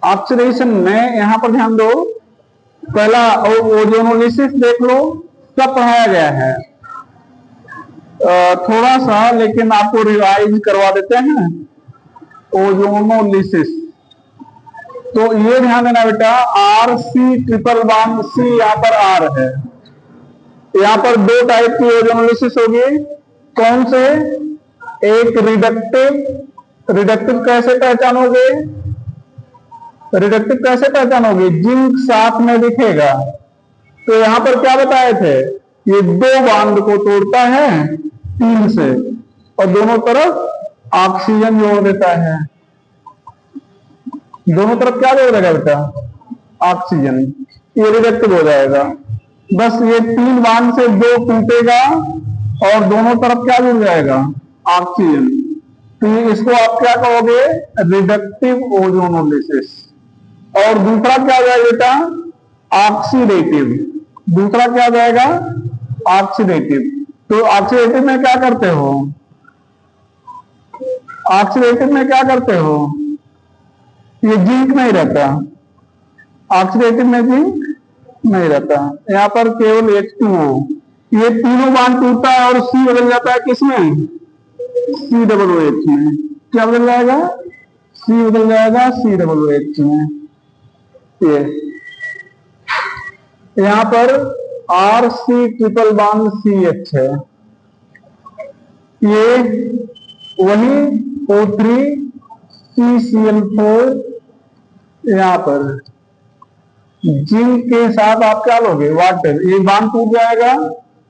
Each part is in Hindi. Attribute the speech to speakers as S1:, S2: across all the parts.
S1: ऑक्सीडेशन में यहां पर ध्यान दो, पहला ओजोनोलिसिस देख लो, सब पढ़ाया गया है। थोड़ा सा लेकिन आपको रिवाइज करवा देते हैं। ओजोनोलिसिस, तो ये ध्यान देना बेटा, आर सी ट्रिपल वन सी यहां पर आर है। यहां पर दो टाइप की ओजोनोलिसिस होगी। कौन से? एक रिडक्टिव। रिडक्टिव कैसे पहचानोगे? रिडक्टिव कैसे पहचानोगे? जिंक साथ में दिखेगा। तो यहां पर क्या बताए थे, ये दो बांड को तोड़ता है 3 से और दोनों तरफ ऑक्सीजन जोड़ देता है। दोनों तरफ क्या जोड़ देगा बेटा? ऑक्सीजन। ये रिडक्टिव हो जाएगा। बस ये 3 बांड से 2 टूटेगा और दोनों तरफ क्या जुड़ जाएगा? ऑक्सीजन। तो इसको आप क्या कहोगे? Reductive ozonolysis. और दूसरा क्या हो जाएगा बेटा? ऑक्सीडेटिव। दूसरा क्या हो जाएगा? ऑक्सीडेटिव। तो ऑक्सीडेटिव में क्या करते हो? ऑक्सीडेटिव में क्या करते हो? ये जिंक नहीं रहता, ऑक्सीडेटिव में जिंक नहीं रहता। यहां पर केवल H2O। ये तीनों बांड टूटता है और C बदल जाता है किसमें? COOH में। क्या बदल जाएगा? C बदल जाएगा COOH में। ये यहां पर RC ट्रिपल बॉन्ड CH है। ये वही O3 CCl4 यहां पर जिंक के साथ आप क्या लोगे? वाटर। ये बांड टूट जाएगा,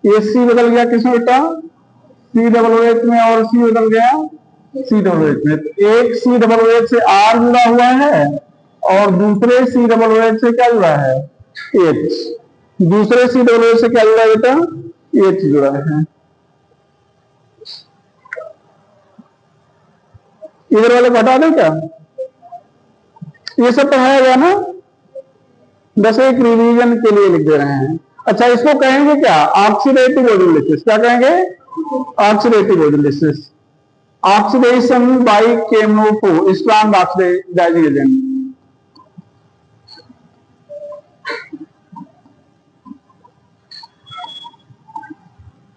S1: ये C बदल गया किसमें बेटा? COOH में और C बदल गया COOH में। एक COOH से R जुड़ा हुआ है और दूसरे COOH से क्या जुड़ा है? H। दूसरे COOH से क्या जुड़ा है बेटा? H जुड़ा है। इधर वाले बता दें क्या? ये सब पढ़ाया गया ना, बस एक रिवीजन के लिए लिख दे रहे हैं। अच्छा, इसको कहेंगे क्या? Oxidative ozonolysis. क्या कहेंगे? Oxidative ozonolysis. ऑक्सीडेशन बाय केमोफो, strong oxidising agent.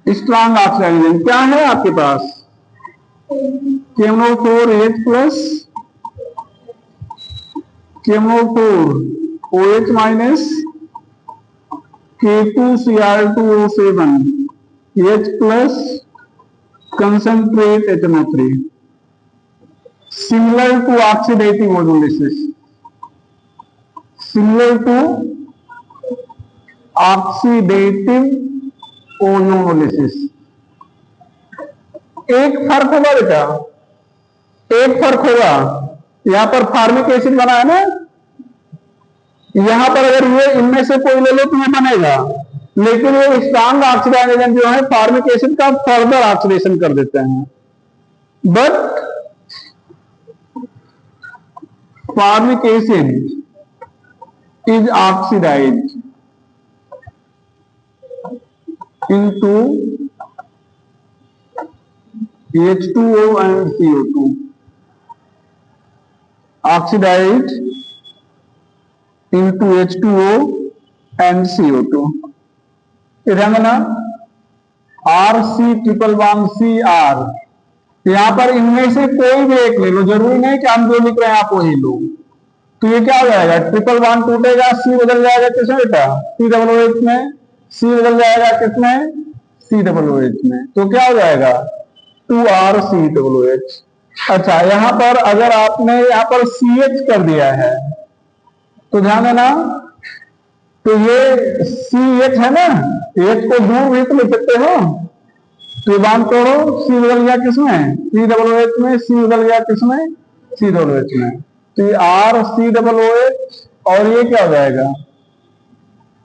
S1: Strong oxidising agent क्या है आपके पास? केमोफोर H प्लस, केमोफोर OH minus, K2Cr2O7 H plus concentrate HNO3, similar to oxidative ozonolysis, similar to oxidative ozonolysis। एक फर्क होगा बेटा, एक फर्क होगा। यहां पर फार्मिक एसिड बना है ना, यहां पर अगर ये इनमें से कोई ले लो तो ये बनेगा, लेकिन ये स्ट्रॉन्ग ऑक्सीडाइजिंग एजेंट जो है फार्मिक एसिड का फर्दर ऑक्सीडेशन कर देते हैं। But formic acid is oxidised into H2O and CO2, oxidized into H2O and CO2। ध्यान देना, RC ट्रिपल बॉन्ड CR। यहां पर इनमें से कोई भी एक ले लो, जरूरी नहीं कि हम जो लिख रहे हैं आप वही लो। तो ये क्या हो जाएगा? ट्रिपल बॉन्ड टूटेगा, C बदल जाएगा किसमें बेटा? COOH में। C बदल जाएगा किसमें? COOH में। तो क्या हो जाएगा? 2RCOOH। अच्छा, यहां पर अगर आपने यहां पर CH कर दिया है तो ध्यान देना, तो ये CH है ना, H को दूर भी तो लिख सकते हो। तो ये बांध तोड़ो, C बदल गया किसमें? COOH में। C बदल गया किसमें? COOH में। तो ये RCOOH और ये क्या हो जाएगा?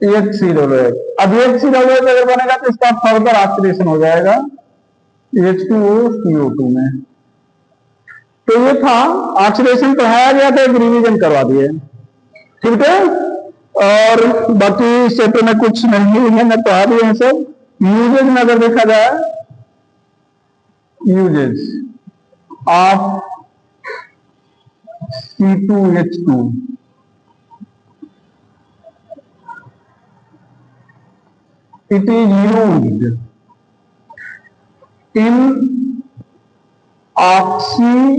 S1: HCOOH। अब HCOOH अगर बनेगा तो इसका फर्दर ऑक्सीडेशन हो जाएगा H2O CO2 में। तो ये था ऑक्सीडेशन, पढ़ाया गया था, एक रिवीजन करवा दिए, ठीक है। और बाकी चैप्टर में कुछ नहीं है, मैं पढ़ा दिए हैं सब। यूजेज में अगर देखा जाए, uses of C2H2, it is used in oxyacetylene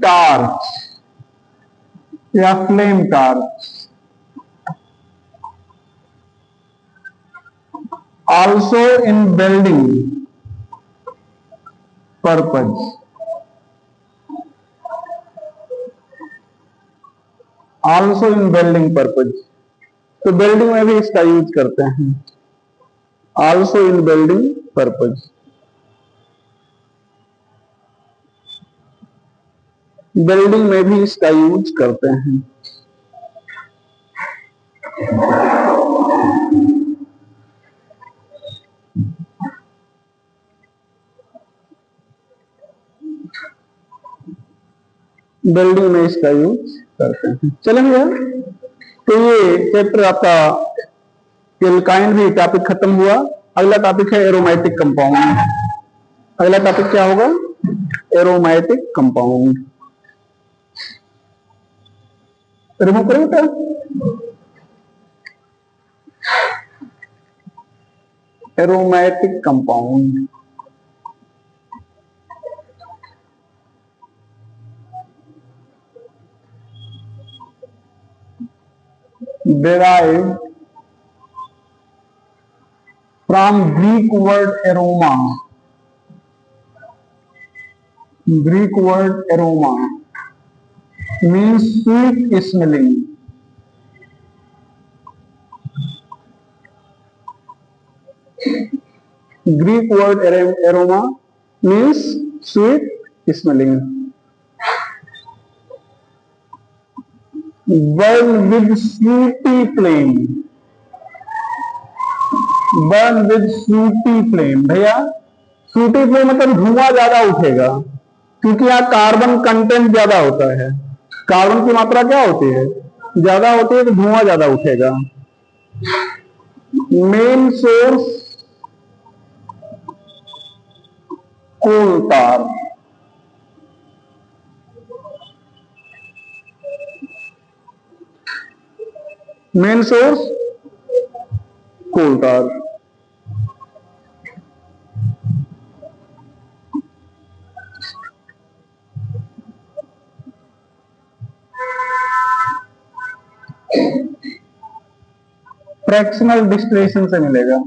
S1: torch या flame torch, also in welding purpose, also in welding purpose, तो वेल्डिंग में भी इसका यूज करते हैं, also in welding purpose, welding में भी इसका यूज करते हैं। वेल्डिंग में इसका यूज करते हैं। चलेंगे, तो ये चैप्टर आपका एल्काइन भी टॉपिक खत्म हुआ। अगला टॉपिक है एरोमेटिक कंपाउंड। अगला टॉपिक क्या होगा? Aromatic compound. रिमूव करें बेटा। Aromatic compound derived from Greek word aroma. Greek word aroma means sweet smelling. Greek word aroma means sweet smelling. Burn with sooty flame. Burn with sooty flame. भैया सूटी फ्लेम मतलब धुआं ज्यादा उठेगा, क्योंकि यहाँ कार्बन कंटेंट ज्यादा होता है। कार्बन की मात्रा क्या होती है? ज्यादा होती है, तो धुआं ज्यादा उठेगा। मेन सोर्स कोल तार। मेन सोर्स कोल तार। फ्रैक्शनल डिस्टिलेशन से मिलेगा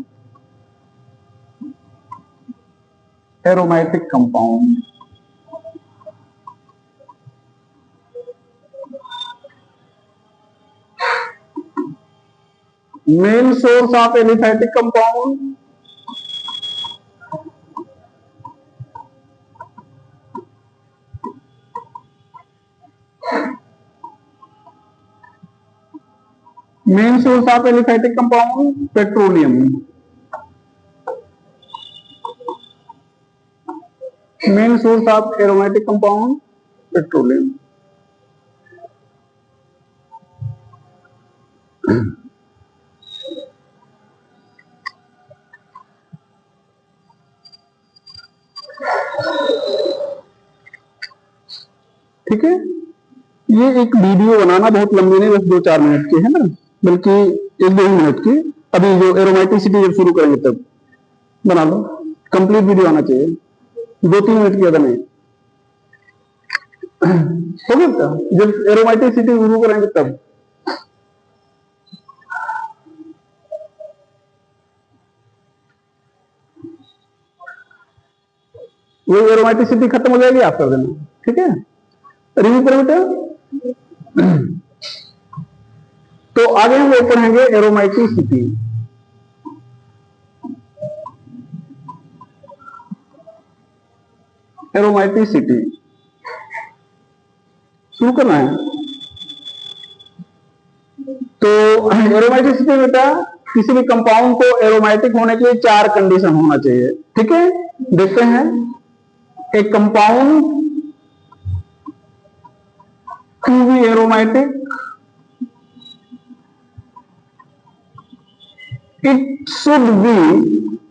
S1: aromatic compound. Main source of aliphatic compound main source of aliphatic compound petroleum. Main source of aromatic compound petroleum. ठीक है, ये एक वीडियो बनाना बहुत लंबी नहीं, बस 2-4 मिनट की है ना, बल्कि 1-2 मिनट की। अभी जो एरोमेटिसिटी जब शुरू करेंगे तब बना लो। कंप्लीट वीडियो आना चाहिए, 2-3 मिनट की ज्यादा नहीं। हो गया, जब एरोमेटिसिटी शुरू करेंगे तब। वो एरोमेटिसिटी खत्म हो जाएगी, आप कर देना। ठीक है, रिव्यू करें बेटा। तो आगे हम लोग पढ़ेंगे एरोमेटिसिटी। एरोमेटिसिटी शुरू करना है। तो एरोमेटिसिटी बेटा, किसी भी कंपाउंड को एरोमेटिक होने के लिए 4 कंडीशन होना चाहिए। ठीक है, देखते हैं। एक compound to be aromatic, it should be.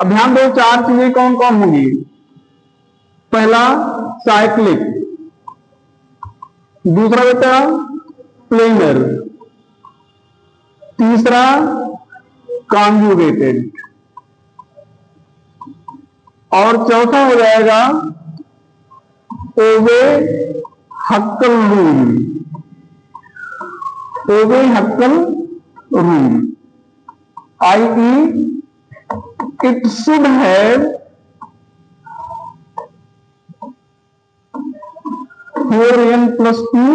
S1: अब ध्यान दो, 4 चीजें कौन कौन होंगी? पहला साइक्लिक, दूसरा बेटा प्लेनर, तीसरा कॉन्जुगेटेड। और चौथा हो जाएगा ओवे हक्कल रूल। ओवे Huckel rule, i.e. it should have 4n plus 2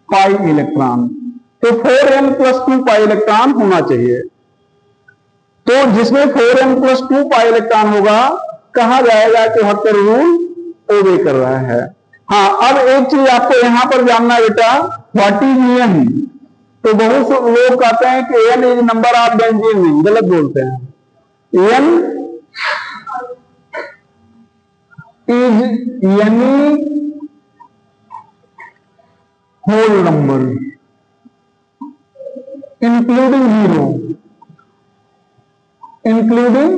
S1: pi electron. तो 4n plus 2 पाई इलेक्ट्रॉन होना चाहिए। तो जिसमें 4n plus 2 पाई इलेक्ट्रॉन होगा कहा जाएगा कि हक्कल रूल ओबे कर रहा है। हाँ, अब एक चीज आपको यहां पर जानना है बेटा, व्हाट इज एन। तो बहुत से लोग कहते हैं कि n is number of benzene, नहीं, गलत बोलते हैं। एन इज यानी whole number including zero, including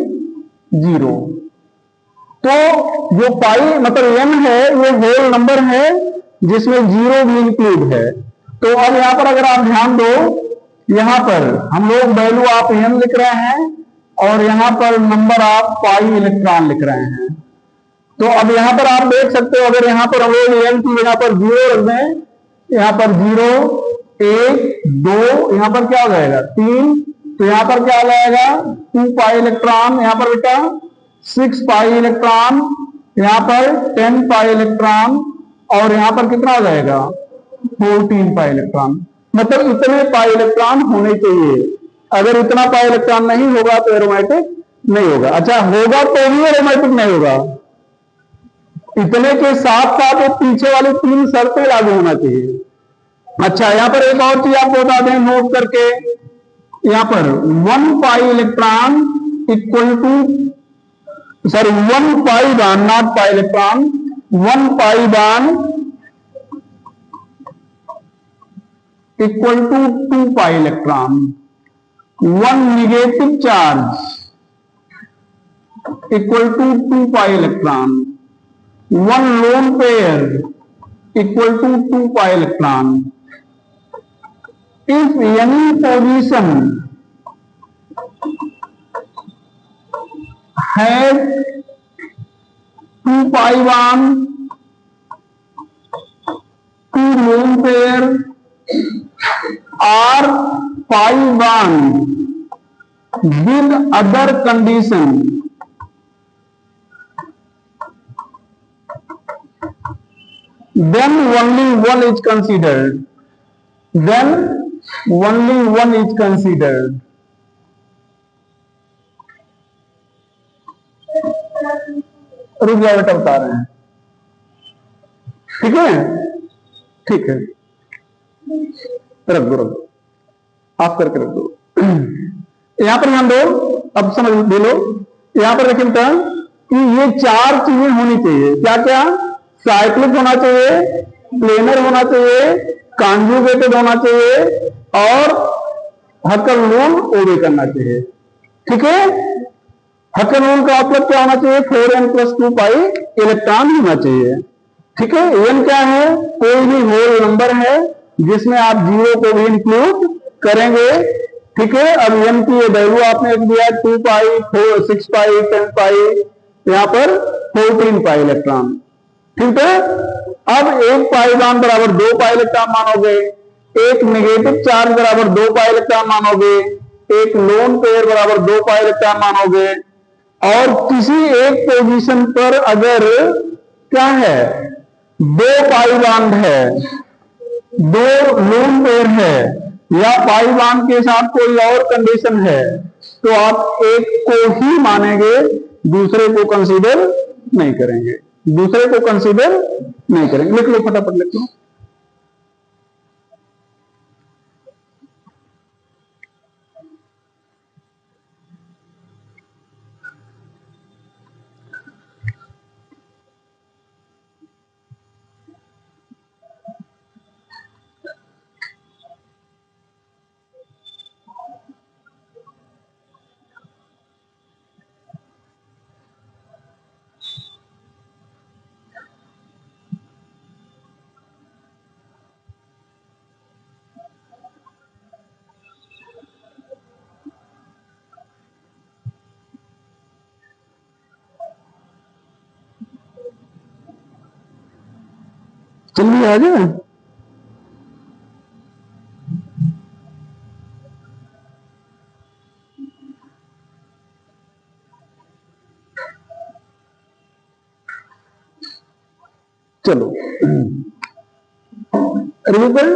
S1: zero. तो जो पाई मतलब एन है ये होल नंबर है जिसमें जीरो भी इंक्लूड है। तो अब यहां पर अगर आप ध्यान दो, यहां पर हम लोग वैल्यू ऑफ एन लिख रहे हैं और यहां पर नंबर ऑफ पाई इलेक्ट्रॉन लिख रहे हैं। तो अब यहां पर आप देख सकते हो, अगर यहां पर हम लोग एन की जगह पर जीरो रख दें, यहां पर 0 1 2, यहां पर क्या हो जाएगा 3, तो यहां पर क्या हो जाएगा 2 पाई इलेक्ट्रॉन, यहां पर बेटा 6 पाई इलेक्ट्रॉन, यहां पर 10 पाई इलेक्ट्रॉन, और यहां पर कितना हो जाएगा 14 पाई इलेक्ट्रॉन। मतलब इतने पाई इलेक्ट्रॉन होने चाहिए। अगर इतना पाई इलेक्ट्रॉन नहीं होगा तो एरोमेटिक नहीं होगा। अच्छा, होगा तो भी एरोमेटिक नहीं होगा। इतने के साथ साथ वो पीछे वाली 3 शर्तें लागू होना चाहिए। अच्छा, यहां पर एक और चीज आपको बता दें नोट करके, यहां पर 1 pi electron equal to, sorry 1 pi bond, not pi electron, 1 pi bond equal to 2 pi electron. 1 negative charge equal to 2 pi electron. 1 lone pair equal to 2 pi electron. If any position has 2 pi bond, 2 lone pair or pi bond with other condition, then only one is considered. Then only one is considered. रुक जाओ बेटा, बता रहे हैं। ठीक है, ठीक है, रख दो, रख दो, आप करके रख दो। यहां पर ध्यान दो, अब समझ दे लो। यहां पर देखिए बेटा कि ये 4 चीजें होनी चाहिए। क्या क्या? साइक्लिक होना चाहिए, प्लेनर होना चाहिए, कॉन्जुगेटेड होना चाहिए, और हक्कल रूल ओबे करना चाहिए। ठीक है, हक्कल रूल का मतलब क्या होना चाहिए? 4n plus 2 पाई इलेक्ट्रॉन होना चाहिए। ठीक है, एन क्या है? कोई भी होल नंबर है जिसमें आप जीरो को भी इंक्लूड करेंगे। ठीक है, अब एन की ये वैल्यू आपने एक दिया 2 पाई, 6 पाई, 10 पाई, यहां पर 14 पाई इलेक्ट्रॉन। ठीक है, अब एक पाई बॉन्ड बराबर 2 पाई इलेक्ट्रॉन मानोगे, एक नेगेटिव चार्ज बराबर 2 पाई इलेक्ट्रॉन मानोगे, एक लोन पेयर बराबर 2 पाई इलेक्ट्रॉन मानोगे, और किसी एक पोजीशन पर अगर क्या है 2 पाई बॉन्ड है, 2 लोन पेयर है, या पाई बॉन्ड के साथ कोई और कंडीशन है, तो आप एक को ही मानेंगे, दूसरे को कंसीडर नहीं करेंगे। दूसरे को कंसीडर नहीं करेंगे। लिख लो, फटाफट लिख लो। चलिए आ जाए। चलो रिव्यू कर,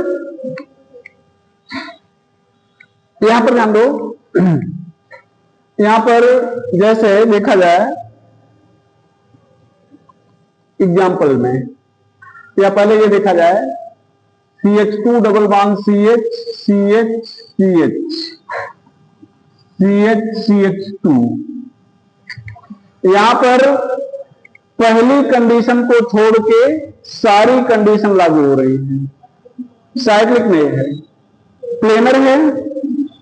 S1: यहां पर ध्यान दो। यहां पर जैसे देखा जाए एग्जाम्पल में, या पहले ये देखा जाए CH2 double bond CH CH CH CH CH2, यहां पर पहली कंडीशन को छोड़ के सारी कंडीशन लागू हो रही है। साइक्लिक नहीं है, प्लेनर है,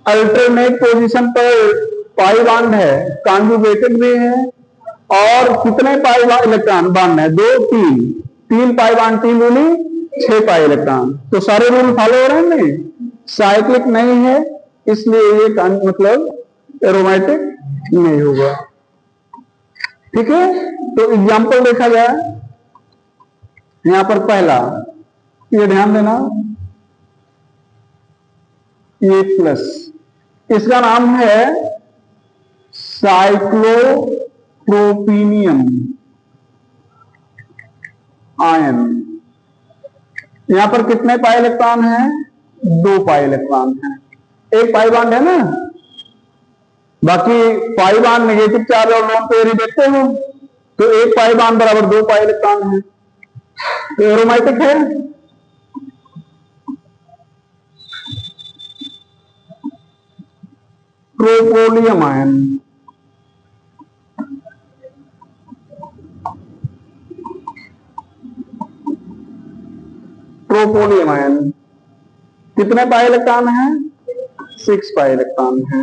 S1: अल्टरनेट पोजीशन पर पाई बॉन्ड है, कॉन्जुगेटेड भी है, और कितने पाई इलेक्ट्रॉन बॉन्ड है? 2 3, 3 पाई बॉन्ड 3 दूनी 6 पाई इलेक्ट्रॉन। तो सारे रूल फॉलो हो रहे हैं नहीं, साइक्लिक नहीं है, इसलिए ये मतलब एरोमेटिक नहीं होगा। ठीक है, तो एग्जाम्पल देखा जाए यहां पर पहला, ये ध्यान देना, ये प्लस, इसका नाम है साइक्लोप्रोपीनियम आयन। यहां पर कितने पाई इलेक्ट्रॉन है? 2 पाई इलेक्ट्रॉन है, एक पाई बॉन्ड है ना, बाकी पाई बॉन्ड नेगेटिव चार्ज और नॉन पेयर ही देखते हो, तो एक पाई बॉन्ड बराबर 2 पाई इलेक्ट्रॉन है, तो एरोमेटिक है। ट्रोपोलियम आयन, ट्रोपोलियम आयन कितने पाई इलेक्ट्रॉन है? 6 पाई इलेक्ट्रॉन है।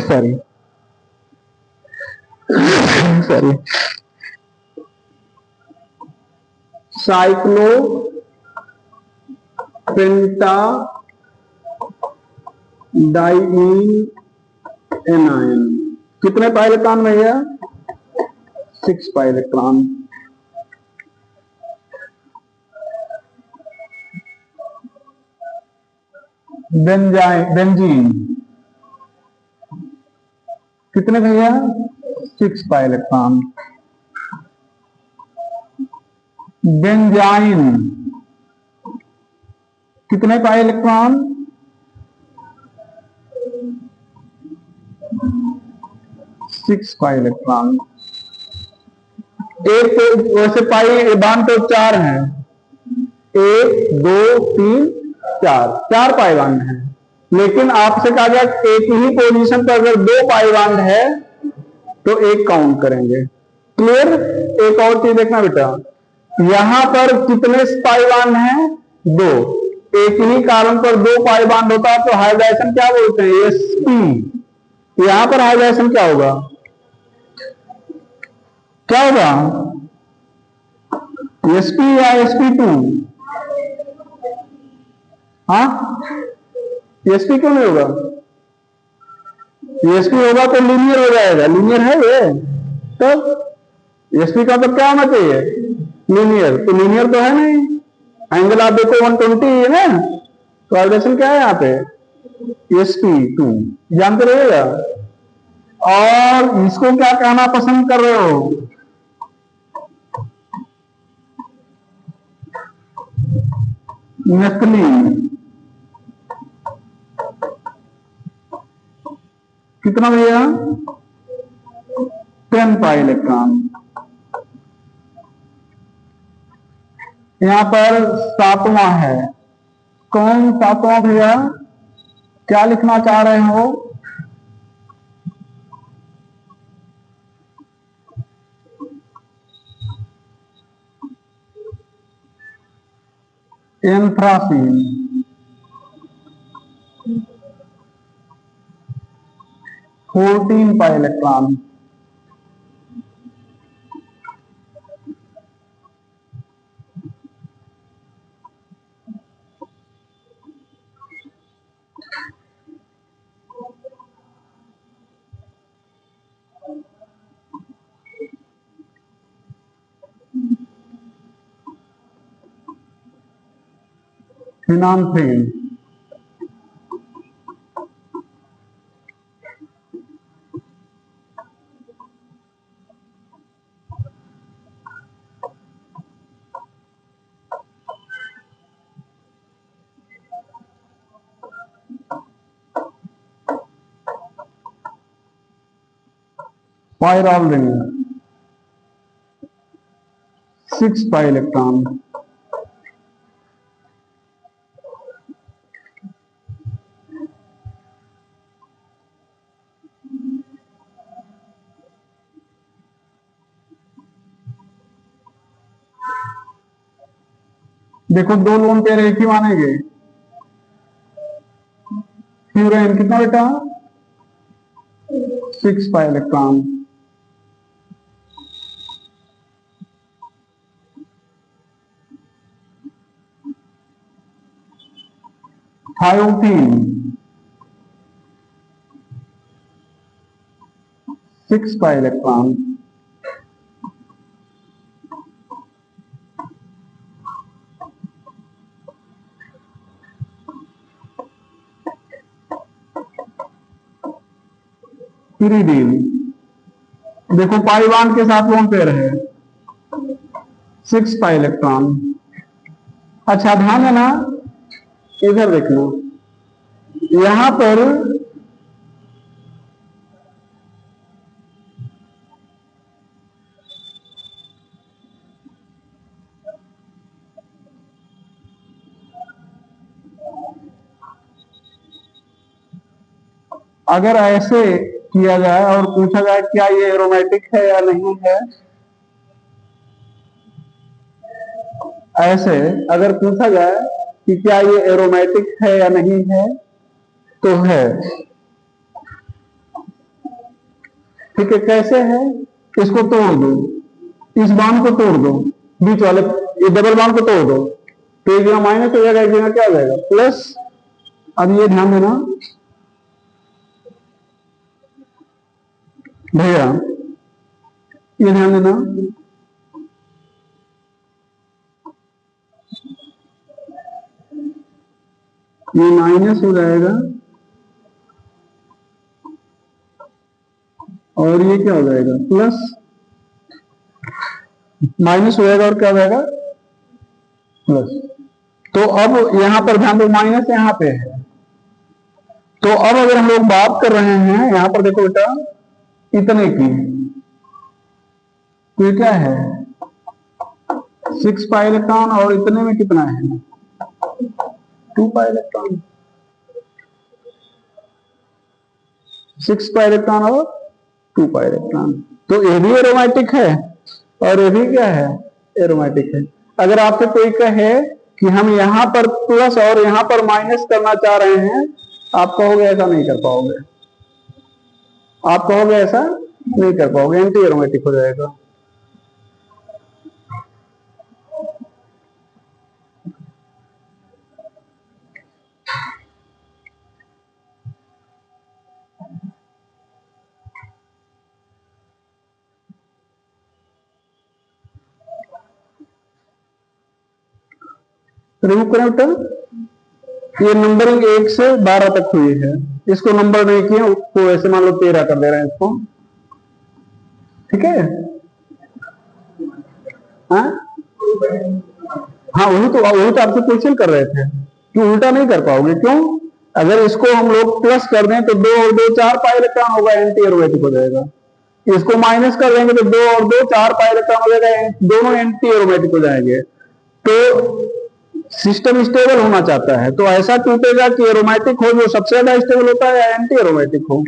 S1: सॉरी सॉरी, साइक्लो पेंटा डाइमीन एनायन कितने पाई इलेक्ट्रॉन भैया? 6 पाई इलेक्ट्रॉन। बेंजीन कितने भैया? 6 पाई इलेक्ट्रॉन। बेंजाइन कितने पाई इलेक्ट्रॉन? 6 pi electron. एक तो वैसे पाई बांध तो 4 हैं, 1 2 3 4, 4 पाई बांध है, लेकिन आपसे कहा गया एक ही पोजीशन पर अगर 2 पाई बांध है तो एक काउंट करेंगे। क्लियर? एक और चीज देखना बेटा, यहां पर कितने पाई बांध हैं? 2। एक ही कारण पर 2 पाई बांध होता है तो हाइब्रिडाइजेशन क्या बोलते हैं? sp। यहां पर हाइब्रिडाइजेशन क्या होगा? क्या होगा? sp या sp2? हाँ, sp क्यों नहीं होगा? sp होगा तो लीनियर हो जाएगा, लीनियर है ये, तब sp का तो क्या होना चाहिए? लीनियर, तो लीनियर तो है नहीं, एंगल आप देखो 120 है ना, तो वाइब्रेशन क्या है यहाँ पे? sp2 जानते रहिएगा। और इसको क्या कहना पसंद कर रहे हो? नकली। कितना भैया? 10 पाई इलेक्ट्रॉन। यहां पर 7वां है, कौन 7वां भैया? क्या लिखना चाह रहे हो? Anthracene 14 pi electron. Phenanthrene, pyrrole ring, 6 pi electron. देखो दो लोन पेयर एक ही मानेंगे। फ्यूरेन कितना बेटा? 6 pi electron. Thiophene, 6 pi electron. Pyridine, देखो पाई बॉन्ड के साथ लोन पेयर है, 6 पाई इलेक्ट्रॉन। अच्छा ध्यान है ना, इधर देखना, यहां पर अगर ऐसे किया जाए और पूछा जाए क्या ये एरोमेटिक है या नहीं है, ऐसे अगर पूछा जाए कि क्या ये एरोमेटिक है या नहीं है, तो है। ठीक है, कैसे है? इसको तोड़ दो, इस बांध को तोड़ दो, बीच वाले ये डबल बांध को तोड़ दो, तो एक जगह माइनस हो जाएगा, एक जगह क्या हो जाएगा प्लस। अब ये ध्यान देना भैया, ये ध्यान देना, ये माइनस हो जाएगा और ये क्या हो जाएगा प्लस, माइनस हो जाएगा और क्या हो जाएगा प्लस। तो अब यहां पर ध्यान दो, माइनस यहां पे है, तो अब अगर हम लोग बात कर रहे हैं यहां पर देखो बेटा इतने की, तो ये क्या है 6 पाई इलेक्ट्रॉन और इतने में कितना है 2 पाई इलेक्ट्रॉन। 6 पाई इलेक्ट्रॉन और 2 पाई इलेक्ट्रॉन, तो ये भी एरोमेटिक है और ये भी क्या है एरोमेटिक है। अगर आपसे कोई कहे कि हम यहां पर प्लस और यहां पर माइनस करना चाह रहे हैं, आप कहोगे ऐसा नहीं कर पाओगे, आप कहोगे ऐसा नहीं कर पाओगे, एंटी एरोमेटिक हो जाएगा। रिमूव करें बेटा, ये नंबरिंग 1 से 12 तक हुई है, इसको नंबर नहीं किया, उसको ऐसे मान लो 13 कर दे रहे हैं इसको। ठीक है, हाँ हाँ, वही तो आपसे क्वेश्चन कर रहे थे कि उल्टा नहीं कर पाओगे, क्यों? अगर इसको हम लोग प्लस कर दें तो 2 और 2 4 पाई इलेक्ट्रॉन होगा, एंटी एरोमेटिक हो जाएगा। इसको माइनस कर देंगे तो 2 और 2 4 पाई इलेक्ट्रॉन हो जाएगा, दोनों एंटी एरोमेटिक हो जाएंगे। तो सिस्टम स्टेबल होना चाहता है, तो ऐसा टूटेगा कि एरोमेटिक हो जो सबसे ज्यादा स्टेबल होता है, या एंटी एरोमेटिक हो,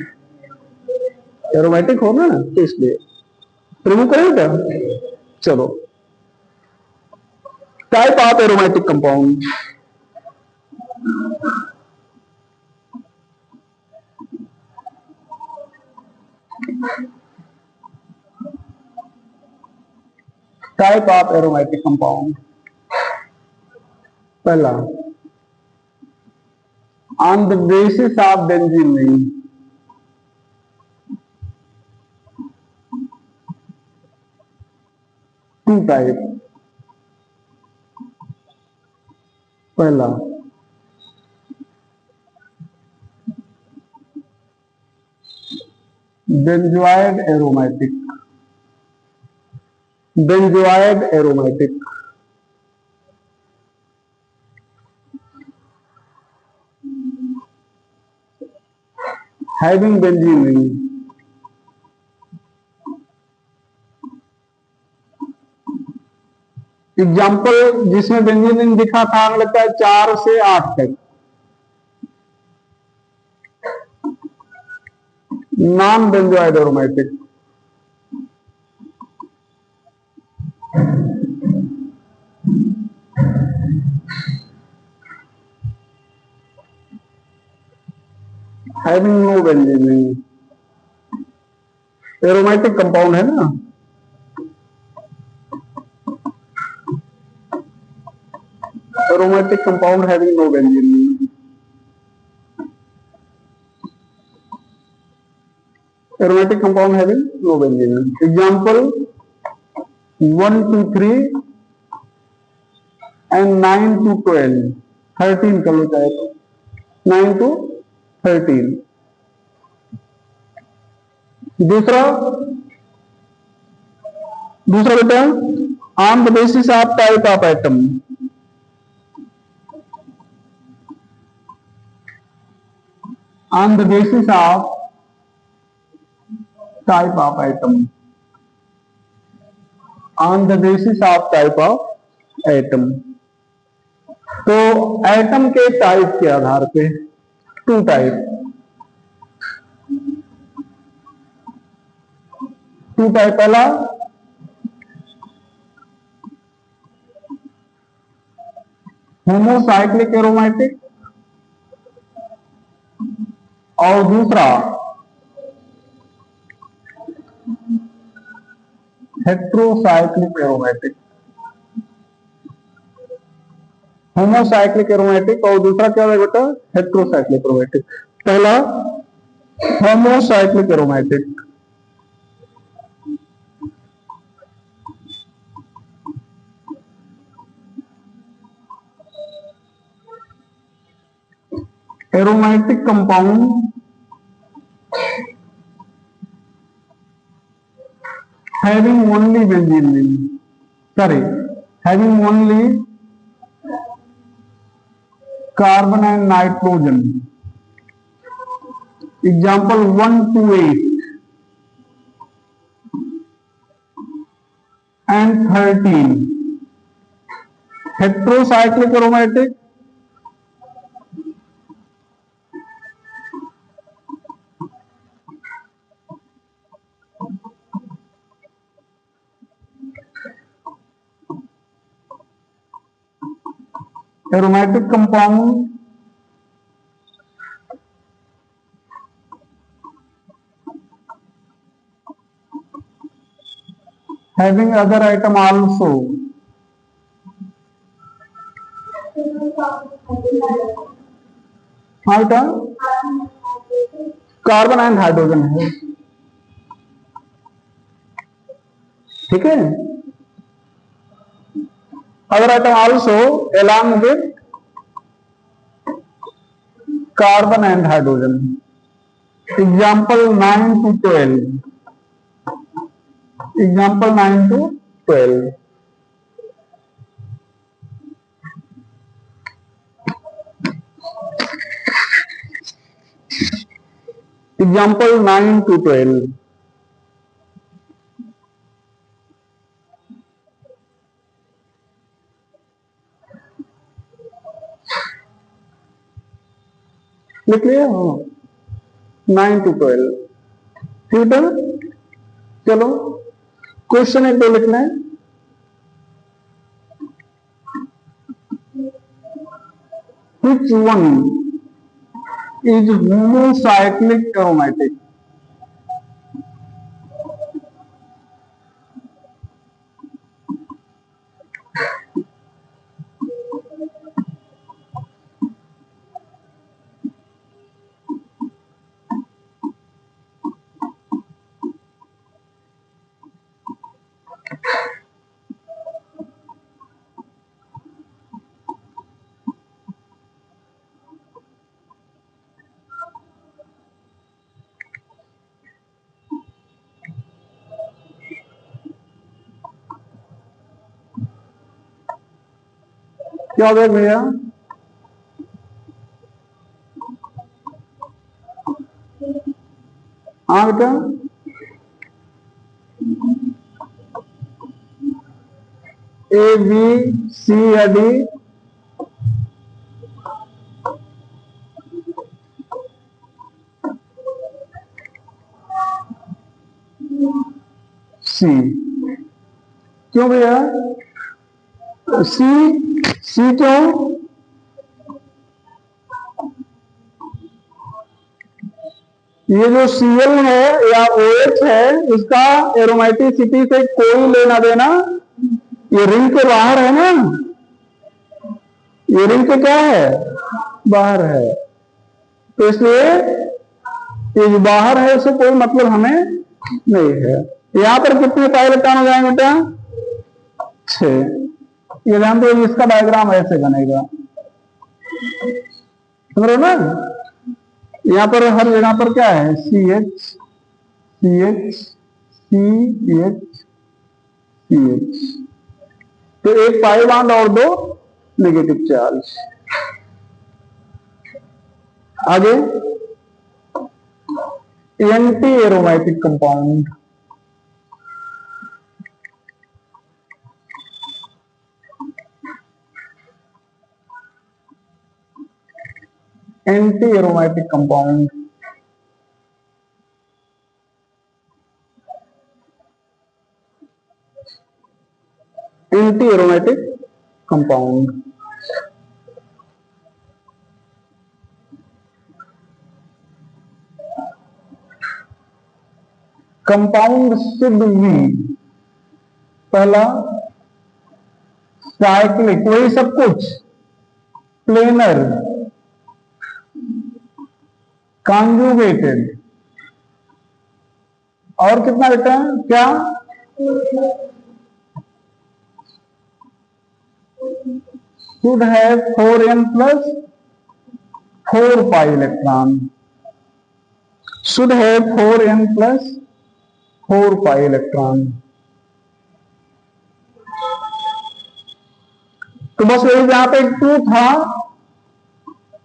S1: एरोमेटिक हो ना, तो इसलिए रिमूव करें क्या? चलो, type of aromatic compound, type of aromatic compound. पहला, on the basis of benzene ring, two type. पहला benzenoid aromatic, benzenoid aromatic, having benzene ring. Example जिसमें बेंजीन रिंग दिखा था, हमें लगता है 4 से 8 तक। Non benzenoid aromatic, having no benzene ring. Aromatic compound है ना, aromatic compound having no benzene ring. Aromatic compound having no benzene ring. Example 1 to 3 and 9 to 12, 13 कर लो चाहे तो, 9 to 13। दूसरा दूसरा बेटा, on the basis of type of atom, on the basis of type of atom, on the basis of type of atom. तो एटम के टाइप के आधार पे 2 टाइप, 2 टाइप। पहला होमोसाइक्लिक एरोमेटिक और दूसरा हेट्रोसाइक्लिक एरोमेटिक। होमोसाइक्लिक एरोमेटिक और दूसरा क्या है बेटा, हेट्रोसाइक्लिक एरोमेटिक। पहला homocyclic aromatic, aromatic compound having only benzene ring, sorry, having only carbon and nitrogen. Example 1 to 8 and 13. Heterocyclic aromatic, aromatic compound having other item also. item carbon and hydrogen है, ठीक है। Other item also along with carbon and hydrogen. Example 9 to 12. Example 9 to 12. Example 9 to 12. लिख लिया, 9 to 12। ठीक है, चलो क्वेश्चन एक दो लिखना है। Which one is homocyclic aromatic? क्या हो गया भैया? हाँ बेटा, ए बी सी या डी? सी। क्यों भैया सी? सी क्यों? ये जो Cl है या OH है, इसका एरोमेटिसिटी से कोई लेना देना, ये रिंग के बाहर है ना, ये रिंग के क्या है? बाहर है। तो इसलिए ये जो बाहर है उससे कोई मतलब हमें नहीं है। यहां पर कितने पाई इलेक्ट्रॉन हो जाएंगे बेटा? 6। ये ध्यान दो, इसका डायग्राम ऐसे बनेगा, समझ रहे हो ना? यहां पर हर जगह पर क्या है? CH CH CH CH। तो एक पाई बॉन्ड और दो नेगेटिव चार्ज। आगे anti aromatic compound. Anti aromatic compound anti aromatic compound compound शुद्ध भी पहला साइक्लिक, वही सब कुछ, प्लेनर, कॉन्जुगेटेड, और कितना बेटा? क्या? शुड है 4n plus 4 pi electron. Should है 4n प्लस 4 पाई इलेक्ट्रॉन। तो बस वही जहां पे 2 था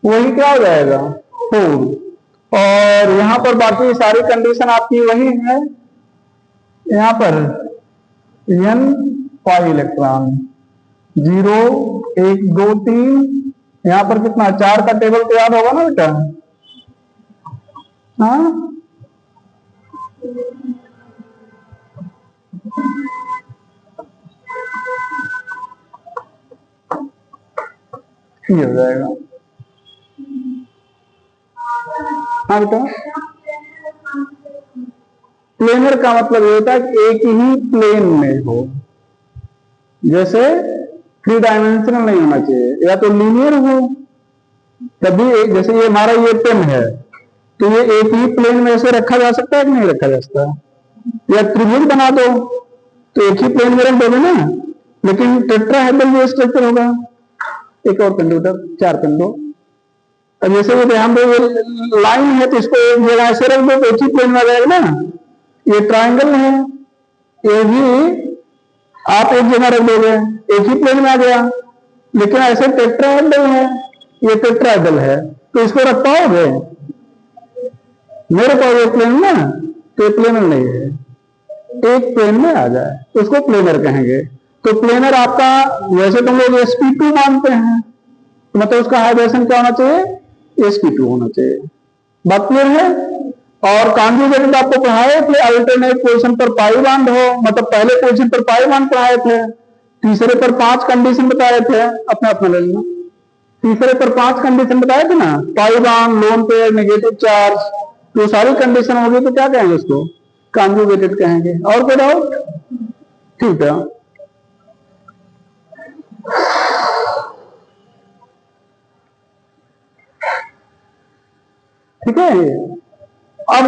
S1: वही क्या हो जाएगा? 4। और यहां पर बाकी सारी कंडीशन आपकी वही है। यहां पर n पाई इलेक्ट्रॉन, 0 1 2 3, यहां पर कितना? 4 का टेबल तो याद होगा ना बेटा? हाँ, ये हो जाएगा। हाँ बेटा, प्लेनर का मतलब ये होता है कि एक ही प्लेन में हो, जैसे 3 डायमेंशनल नहीं होना चाहिए, या तो लीनियर हो तभी एक, जैसे ये हमारा ये पेन है तो ये एक ही प्लेन में ऐसे रखा जा सकता है कि नहीं रखा जा सकता? या त्रिभुज बना दो तो एक ही प्लेन में रख दोगे ना, लेकिन टेट्राहेड्रल ये स्ट्रक्चर होगा। एक और कंप्यूटर 4 पेन दो। अब जैसे ये ध्यान दो, ये लाइन है तो इसको एक जगह ऐसे रख दो तो एक ही प्लेन में आ जाएगा ना। ये ट्राइंगल है, ये भी आप एक जगह रख दोगे एक ही प्लेन में आ गया, लेकिन ऐसे टेट्राहेड्रल है, ये टेट्राहेड्रल है तो इसको रख पाओगे? मेरे पास प्लेन में, तो प्लेनर नहीं है, एक प्लेन में आ जाए तो उसको प्लेनर कहेंगे। तो प्लेनर आपका, वैसे तुम लोग sp2 मानते हैं, तो मतलब उसका हाइड्रेशन क्या होना चाहिए? sp2 होना चाहिए। बात क्लियर है? और कॉन्जुगेटेड आपको पढ़ाए थे, अल्टरनेट पोजीशन पर पाई बॉन्ड हो, मतलब पहले पोजीशन पर पाई बॉन्ड पढ़ाए थे, तीसरे पर 5 कंडीशन बताए थे, अपने अपना ले लेना। तीसरे पर 5 कंडीशन बताए थे ना, pi bond, lone pair, negative charge, तो सारी कंडीशन होगी तो क्या कहेंगे उसको? कॉन्जुगेटेड कहेंगे। और कोई डाउट? ठीक है। ठीक है, अब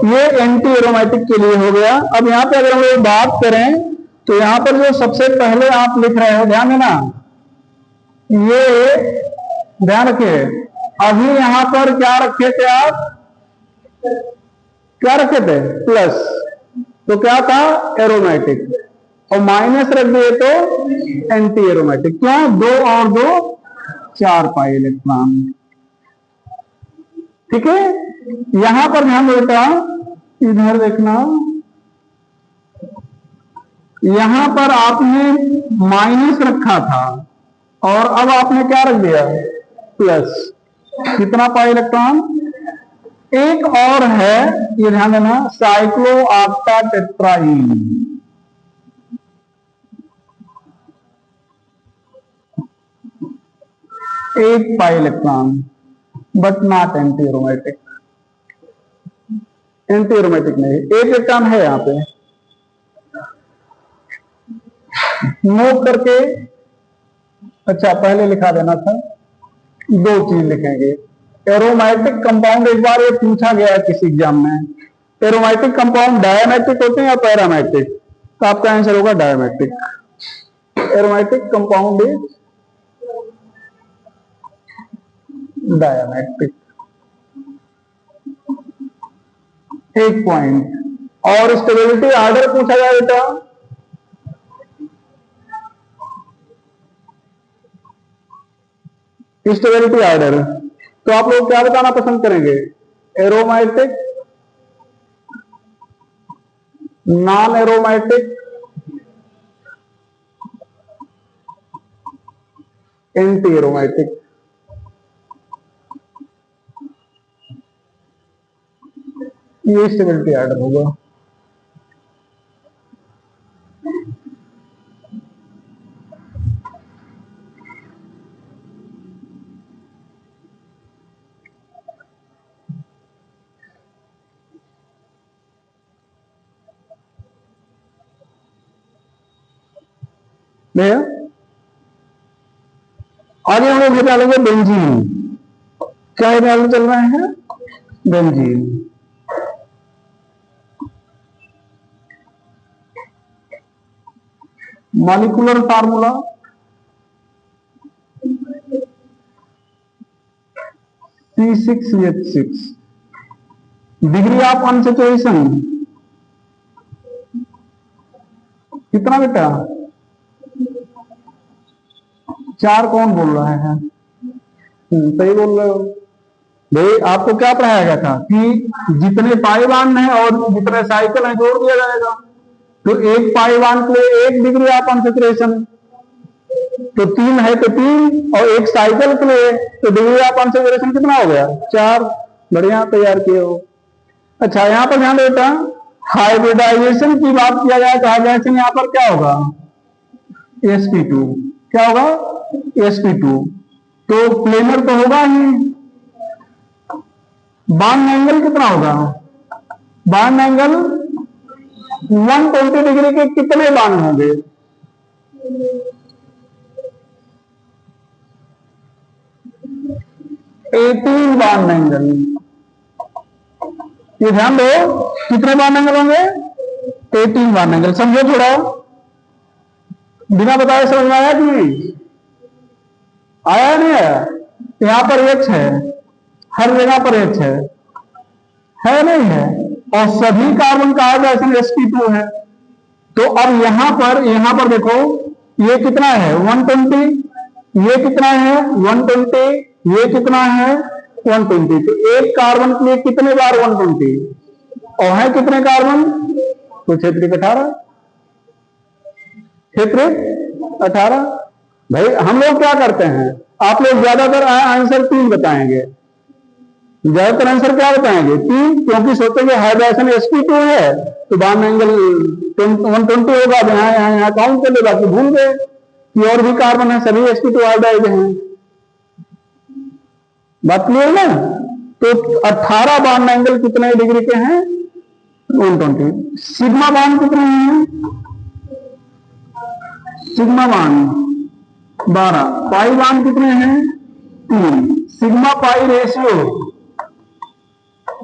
S1: ये एंटी एरोमेटिक के लिए हो गया। अब यहां पे अगर हम लोग बात करें तो यहां पर जो सबसे पहले आप लिख रहे हो, ध्यान देना, ये ध्यान रखिए, अभी यहां पर क्या रखे थे आप? क्या रखे थे? प्लस, तो क्या था? एरोमेटिक। और माइनस रख दिए तो एंटी एरोमेटिक। क्यों? 2 और 2 4 पाई इलेक्ट्रॉन। ठीक है, यहां पर ध्यान बेटा, इधर देखना, यहां पर आपने माइनस रखा था और अब आपने क्या रख दिया? प्लस। कितना पाई इलेक्ट्रॉन? एक और है, ये ध्यान देना, cyclooctatetraene. 8 pi electron, but not antiaromatic. Antiaromatic नहीं, 8 इलेक्ट्रॉन है यहां पे। नोट करके, अच्छा पहले लिखा देना था, 2 चीज लिखेंगे। एरोमेटिक कंपाउंड, एक बार ये पूछा गया है किसी एग्जाम में, एरोमेटिक कंपाउंड डायमेटिक होते हैं या पैरामेट्रिक? तो आपका आंसर होगा diamagnetic. Aromatic compound is diamagnetic. एक पॉइंट। और स्टेबिलिटी ऑर्डर पूछा गया बेटा, स्टेबिलिटी ऑर्डर, तो आप लोग क्या बताना पसंद करेंगे? Aromatic, non aromatic, anti aromatic? ये स्टेबिलिटी ऑर्डर होगा। नहीं, आगे हम लोग निकालेंगे बेंजीन। क्या निकालने चल रहे हैं? Benzene. Molecular formula C6H6। Degree of unsaturation कितना बेटा? 4। कौन बोल रहा है? सही बोल रहे हो भाई। आपको क्या पढ़ाया गया था कि जितने पाइवान हैं और जितने साइकिल हैं जोड़ दिया जाएगा। तो एक पाइवान के लिए 1 डिग्री ऑफ अनसैचुरेशन, तो 3 है तो 3, और एक साइकिल के लिए तो डिग्री ऑफ अनसैचुरेशन कितना हो गया? 4। बढ़िया तैयार किए हो। अच्छा, यहां पर ध्यान बेटा, हाइब्रिडाइजेशन की बात किया जाए तो हाइब्रिडाइजेशन यहां पर क्या होगा? sp2। क्या होगा? sp2। तो प्लेनर तो होगा ही। बॉन्ड एंगल कितना होगा? बॉन्ड एंगल 120 डिग्री के कितने बॉन्ड होंगे? 18 बॉन्ड एंगल। ये ध्यान दो, कितने बॉन्ड एंगल होंगे? 18 बॉन्ड एंगल। समझो थोड़ा, बिना बताए समझ में आया कि नहीं आया? नहीं आया? यहां पर H है, हर जगह पर H है नहीं है? और सभी कार्बन का हाइड्रोजन sp2 है। तो अब यहां पर देखो, ये कितना है? 120। ये कितना है? 120। ये कितना है? 120। तो एक कार्बन के लिए कितने बार 120? और है कितने कार्बन? तो क्षेत्रिक 18। क्षेत्रिक 18। भाई हम लोग क्या करते हैं, आप लोग ज्यादातर आंसर 3 बताएंगे। ज्यादातर आंसर क्या बताएंगे? 3, क्योंकि सोचेंगे हाइड्रोजन sp2 है तो बॉन्ड एंगल 120 होगा। यहाँ काउंट कर ले, बाकी भूल गए कि और भी कार्बन है, सभी sp2 हाइड्राइड हैं। बात क्लियर ना? तो 18 बॉन्ड एंगल कितने डिग्री के हैं? 120। सिग्मा बॉन्ड कितने हैं? Sigma bond 12। पाई बॉन्ड कितने हैं? 3। Sigma pi ratio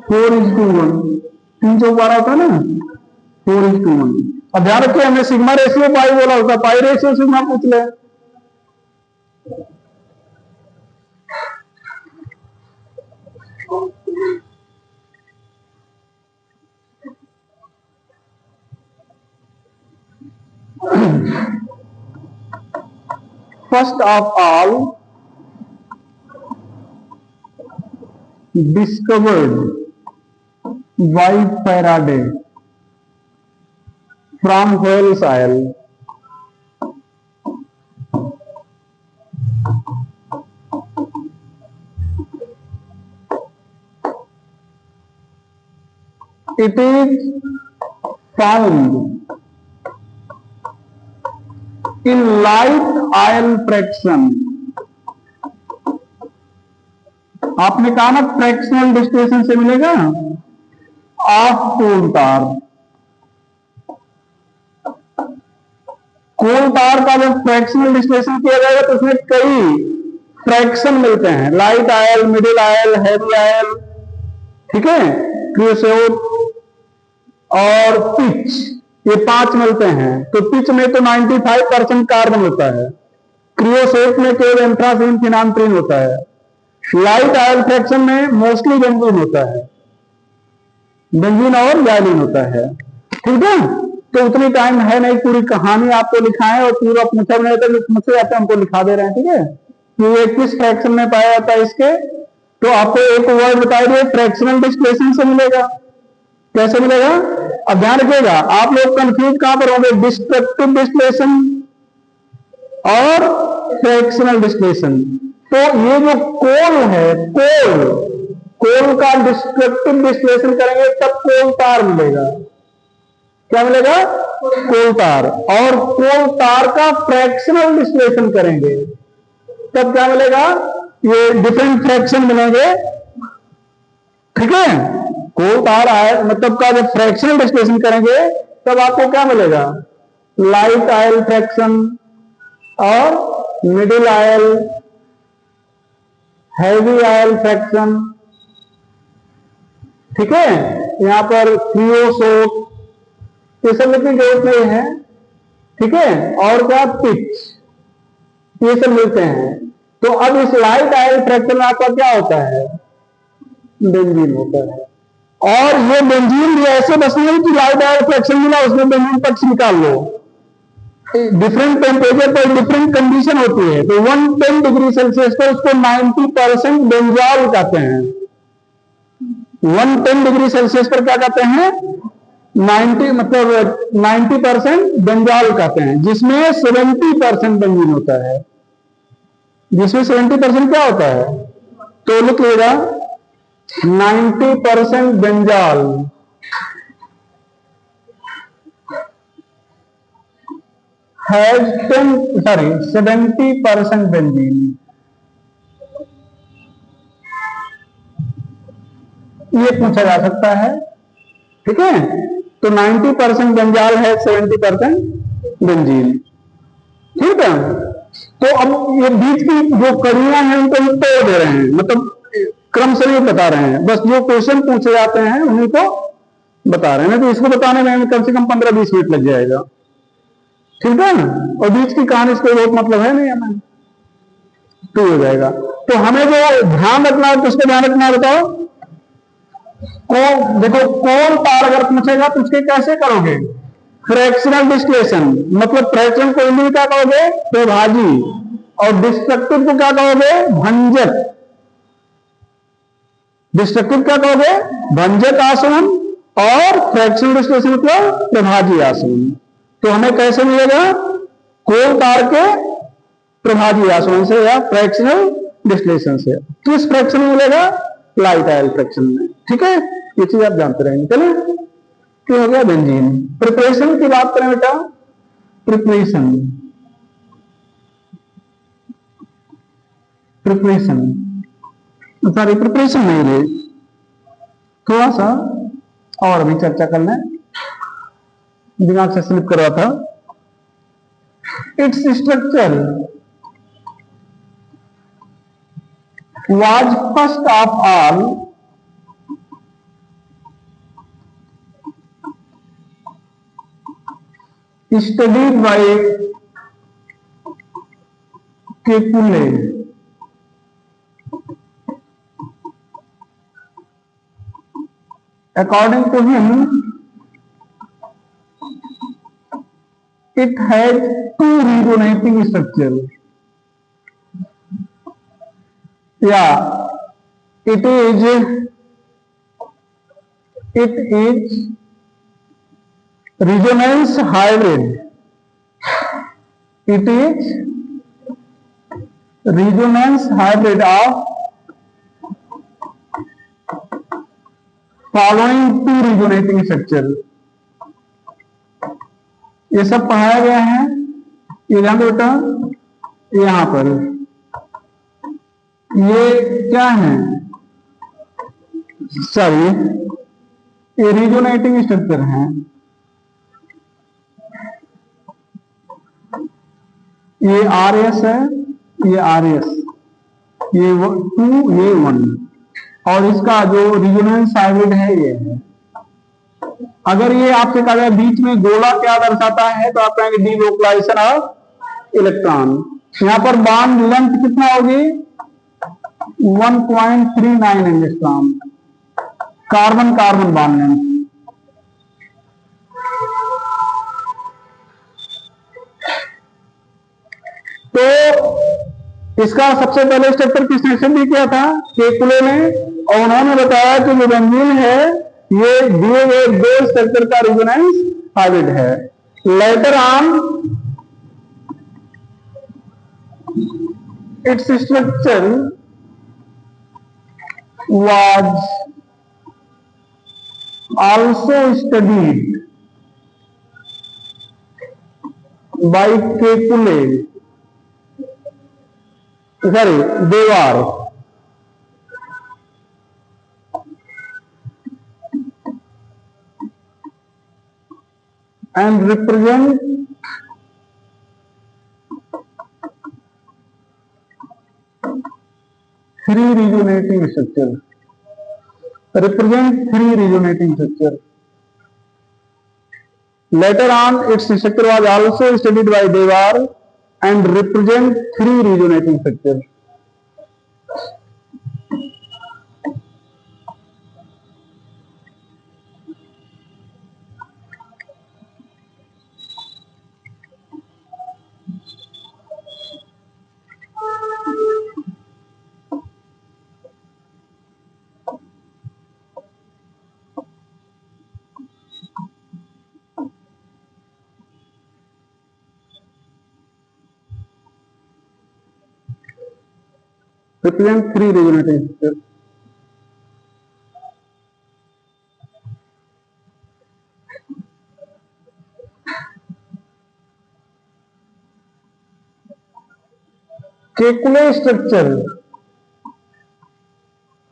S1: 4:1। 3 चौक 12 होता है ना, 4:1। अब ध्यान रखिए, हमने सिग्मा रेशियो पाई बोला होता, पाई रेशियो सिग्मा पूछ ले। first of all discovered by Faraday from Wales Isle. It is found in light oil fraction. आपने कहा ना फ्रैक्शनल डिस्टिलेशन से मिलेगा ऑफ कोल तार। कोल तार का जब फ्रैक्शनल डिस्टिलेशन किया जाएगा तो उसमें कई फ्रैक्शन मिलते हैं, light oil, middle oil, heavy oil, ठीक है, क्रियोसोट और पिच, ये 5 मिलते हैं। तो पिच में तो 95% कार्बन होता है, क्रियोसोट में केवल एंथ्रासीन फिनांथ्रीन होता है, लाइट आयल फ्रैक्शन में मोस्टली बेंजीन होता है, बेंजीन और जाइलिन होता है, ठीक है। तो उतनी टाइम है नहीं, पूरी कहानी आपको लिखाएं और पूरा पूछा नहीं था, मुझसे आते हमको लिखा दे रहे हैं, ठीक है। कि ये किस फ्रैक्शन में पाया जाता है इसके, तो आपको एक वर्ड बताइए, फ्रैक्शनल डिस्टिलेशन से मिलेगा। कैसे मिलेगा? अब ध्यान रखिएगा, आप लोग कंफ्यूज कहां पर होंगे, डिस्ट्रक्टिव डिस्टिलेशन और फ्रैक्शनल डिस्टिलेशन। तो ये जो कोल है, कोल का डिस्ट्रक्टिव डिस्टिलेशन करेंगे तब कोल तार मिलेगा। क्या मिलेगा? कोल तार। और कोल तार का फ्रैक्शनल डिस्टिलेशन करेंगे तब क्या मिलेगा? ये डिफरेंट फ्रैक्शन मिलेंगे, ठीक है। कोल तार आयल मतलब का जब फ्रैक्शनल डिस्टिलेशन करेंगे तब आपको क्या मिलेगा? लाइट आयल फ्रैक्शन और middle oil, heavy oil fraction, ठीक है। यहां पर क्रियोसोट, ये सब लिखने की जरूरत नहीं है, ठीक है। और क्या? पिच, ये सब मिलते हैं। तो अब इस लाइट आयल फ्रैक्शन में आपका क्या होता है? बेंजीन होता है। और ये बेंजीन भी ऐसे बस नहीं कि लाइट आयल फ्रैक्शन मिला उसमें बेंजीन पक्ष निकाल लो, डिफरेंट टेम्परेचर पर डिफरेंट कंडीशन होती है। तो 110 डिग्री सेल्सियस पर उसको 90% बेंजॉल कहते हैं। 110 डिग्री सेल्सियस पर क्या कहते हैं? 90% बेंजॉल कहते हैं, जिसमें 70% बेंजीन होता है। जिसमें 70% क्या होता है? तो लिख लीजिएगा 90% बेंजॉल has 70% बेंजीन। ये पूछा जा सकता है, ठीक है। तो 90% बेंजॉल है, 70% बेंजीन, ठीक है। तो अब ये बीच की जो कड़ियां हैं उनको हम तोड़ दे रहे हैं, मतलब क्रम से नहीं बता रहे हैं, बस जो क्वेश्चन पूछे जाते हैं उन्हीं को बता रहे हैं। तो इसको बताने में कम से कम 15-20 मिनट लग जाएगा, ठीक है ना। और बीच की कहानी से बहुत मतलब है नहीं हमें, तो हो जाएगा। तो हमें जो ध्यान रखना है, किसको ध्यान रखना है बताओ? देखो, कोल तार अगर पूछेगा तो उसके कैसे करोगे? फ्रैक्शनल डिस्टिलेशन, मतलब फ्रैक्शन को हिंदी में क्या कहोगे? प्रभाजी। और डिस्ट्रक्टिव को क्या कहोगे? भंजक। डिस्ट्रक्टिव क्या कहोगे? भंजक आसवन। और फ्रैक्शनल डिस्टिलेशन मतलब प्रभाजी आसवन। तो हमें कैसे मिलेगा? कोल तार के प्रभाजी आसवन से या फ्रैक्शनल डिस्टिलेशन से। किस फ्रैक्शन में मिलेगा? लाइट आयल फ्रैक्शन में, ठीक है। ये चीज आप जानते रहेंगे। चलिए, क्या हो गया? बेंजीन। प्रिपरेशन की बात करें बेटा, प्रिपरेशन सॉरी प्रिपरेशन नहीं है, थोड़ा सा और अभी चर्चा कर लें, दिमाग से स्लिप कर रहा था। Its structure was first of all studied by Kekule. According to him, it had two resonating structures. या it is resonance hybrid. It is resonance hybrid of following two resonating structure. ये सब पढ़ाया गया है, ये ध्यान दो बेटा। यहां पर ये क्या है, सॉरी, ये रिजोनेटिंग स्ट्रक्चर है। ये आर एस है, ये आर एस, ये 2, ये 1, और इसका जो रिजोनेंस हाइब्रिड है ये है। अगर ये आपसे कहा जाए बीच में गोला क्या दर्शाता है, तो आप कहेंगे डीलोकलाइजेशन ऑफ इलेक्ट्रॉन। यहां पर बॉन्ड लेंथ कितना होगी, 1.39 angstrom, carbon carbon bond length. तो इसका सबसे पहले स्ट्रक्चर किसने सिद्ध किया था, केकुले ने, और उन्होंने बताया कि जो बेंजीन है ये दिए गए दो स्ट्रक्चर का रिजोनेंस हाइब्रिड है। Later on its structure was also studied by Kekule, sorry, Devar, and represent three resonating structure. Represent three resonating structure. Later on, its structure was also studied by Devar and represent three resonating structure. Represent three resonating structure. Kekulé structure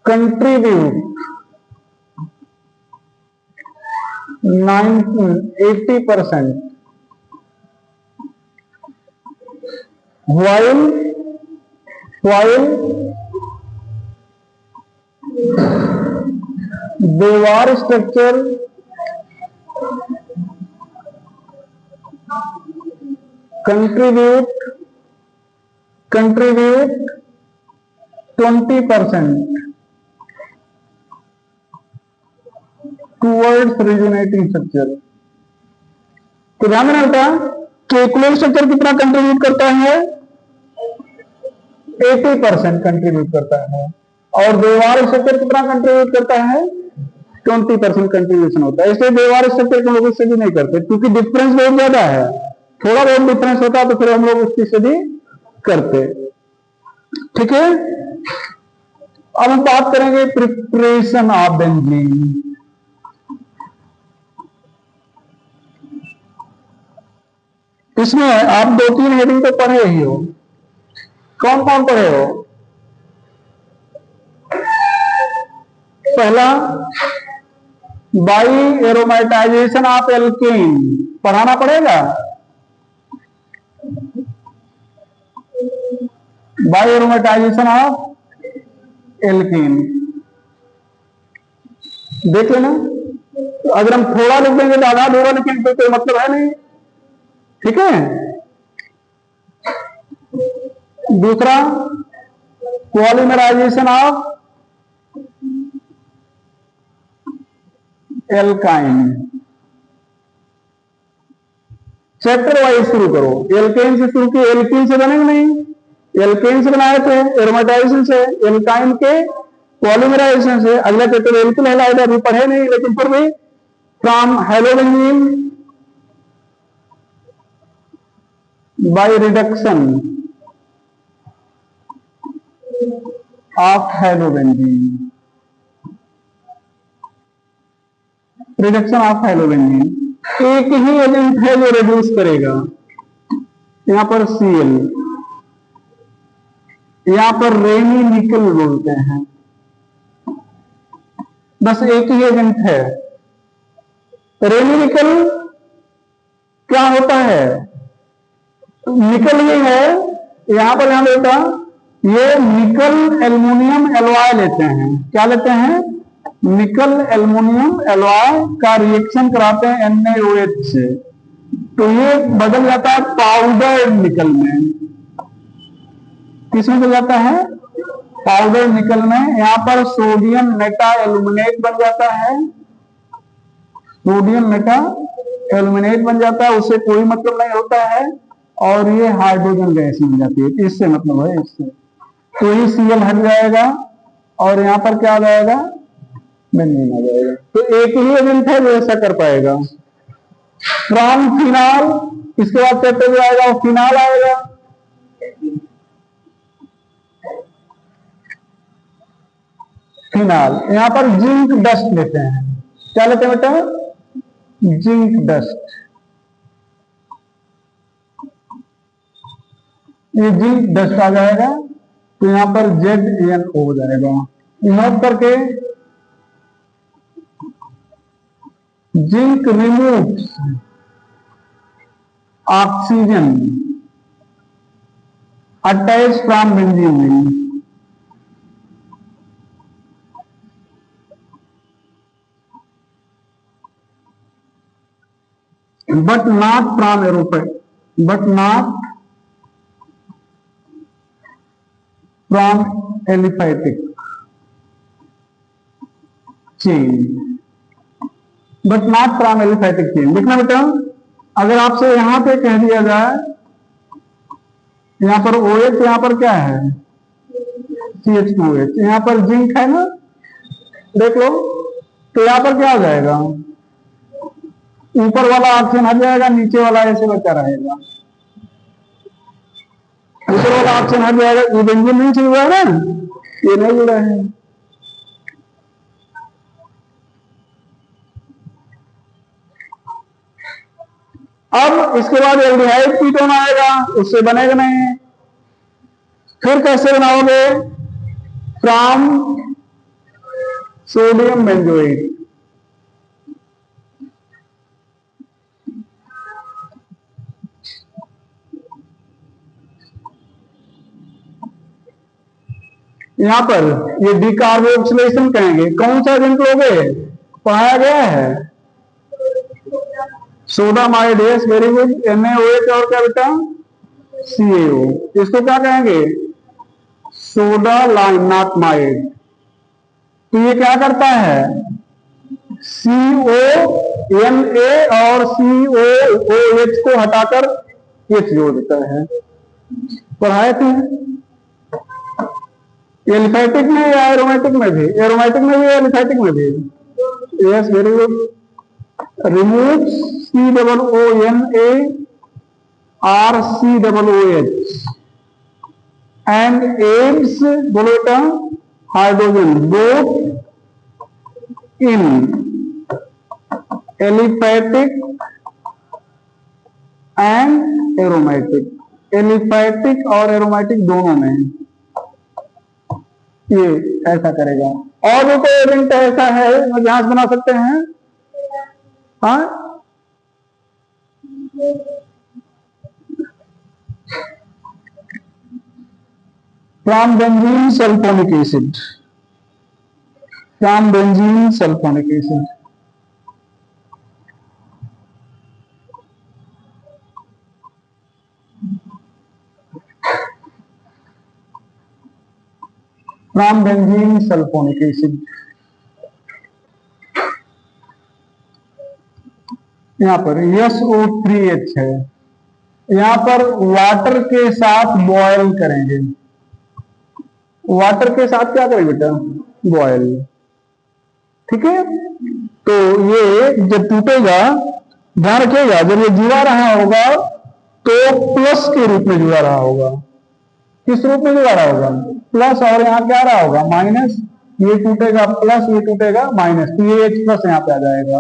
S1: contribute 80%, while Devar structure contribute 20% towards resonating structure. तो ध्यान में रखता है केकुले स्ट्रक्चर कितना कंट्रीब्यूट करता है, 80% कंट्रीब्यूट करता है, और देवार स्ट्रक्चर कितना कंट्रीब्यूट करता है, 20% कंट्रीब्यूशन होता है। इसलिए देवार स्ट्रक्चर को लोग स्टडी नहीं करते, क्योंकि डिफरेंस बहुत ज्यादा है। थोड़ा बहुत डिफरेंस होता है तो फिर हम लोग उसकी स्टडी करते। ठीक है, अब हम बात करेंगे प्रिपरेशन ऑफ बेंजीन। इसमें आप 2-3 हेडिंग तो पढ़े ही हो। कौन कौन पढ़े हो? पहला, बाई एरोमेटाइजेशन ऑफ एल्केन पढ़ाना पड़ेगा। बाई एरोमेटाइजेशन ऑफ एल्केन देख लेना। अगर हम थोड़ा लिख देंगे तो आधा होगा, लेकिन कोई मतलब है नहीं। ठीक है। दूसरा, polymerisation of alkyne. Chapter wise शुरू करो, एल्केन से शुरू किए, एल्कीन से बनेगा नहीं, एल्केन से बनाए थे, एरोमेटाइजेशन से, एल्काइन के पॉलीमराइजेशन से। अगला चैप्टर एल्किल हैलाइड अभी पढ़े नहीं, लेकिन फिर भी from halobenzene by reduction of halobenzene, reduction of halobenzene. एक ही एजेंट है जो रिड्यूस करेगा, यहां पर Cl, यहां पर रेनी निकल बोलते हैं, बस एक ही एजेंट है। रेनी निकल क्या होता है? निकल ही है, यहां पर ध्यान देता, ये निकल एल्युमिनियम एलॉय लेते हैं। क्या लेते हैं? निकल एल्युमिनियम एलॉय का रिएक्शन कराते हैं NaOH से, तो ये बदल जाता है पाउडर निकल में। किसमें बदल जाता है? पाउडर निकल में। यहां पर सोडियम मेटा एल्यूमिनेट बन जाता है, सोडियम मेटा एल्यूमिनेट बन जाता है, उससे कोई मतलब नहीं होता है, और ये हाइड्रोजन गैस बन जाती है, इससे मतलब है इससे। तो ये Cl हट जाएगा और यहां पर क्या आ जाएगा? बेंजीन आ जाएगा। तो एक ही एजेंट है जो ऐसा कर पाएगा। फ्रॉम फिनाल, इसके बाद चैप्टर जो आएगा वो फिनाल आएगा। फिनाल, यहां पर जिंक डस्ट लेते हैं। क्या लेते हैं बेटा? Zinc dust. ये जिंक डस्ट आ जाएगा, तो यहां पर ZnO हो जाएगा। नोट करके, zinc removes oxygen attach from benzene, but not from aeropath, but not from aliphatic chain, but not from aliphatic chain। देखना बेटा, अगर आपसे यहां पे कह दिया जाए, यहां पर OH, यहां पर क्या है? CH2OH, यहां पर जिंक है ना, देख लो, तो यहां पर क्या हो जाएगा? ऊपर वाला ऑप्शन हट जाएगा, नीचे वाला ऐसे बचा रहेगा। ऊपर वाला ऑप्शन हट जाएगा, ये बेंजीन नहीं जुड़ रहा है ना, ये नहीं जुड़ा है। अब इसके बाद एल्डिहाइड कीटोन आएगा, उससे बनेगा नहीं। फिर कैसे बनाओगे? From sodium benzoate. यहां पर ये डिकार्बोक्सिलेशन कहेंगे। कौन सा एजेंट लोगे? पढ़ाया गया है sodamide, yes very good. NaOH और क्या बेटा? CaO। इसको क्या कहेंगे? सोडा लाइनाटमाइड। तो ये क्या करता है? CONa और COOH को हटाकर H जोड़ देता है। पढ़ाए थे एलिफैटिक में या एरोमेटिक में भी? एरोमेटिक में भी, एलिफैटिक में भी। Yes very good. Remove COONA or COOH and aids बोलो बेटा hydrogen both in aliphatic and aromatic. Aliphatic और एरोमेटिक दोनों में ये ऐसा करेगा। और भी कोई एजेंट ऐसा है जो जांच बना सकते हैं? हाँ, from benzene sulphonic acid, from benzene sulphonic acid. From benzene sulphonic acid. यहां पर SO3H है, यहां पर वाटर के साथ बॉयल करेंगे। वाटर के साथ क्या करेंगे बेटा? बॉयल। ठीक है, तो ये जब टूटेगा, ध्यान रखिएगा, जब ये जुड़ा रहा होगा तो प्लस के रूप में जुड़ा रहा होगा। किस रूप में जुड़ा रहा होगा? प्लस, और यहां क्या रहा होगा? माइनस। ये टूटेगा प्लस, ये टूटेगा माइनस, तो ये H प्लस यहां पे आ जाएगा।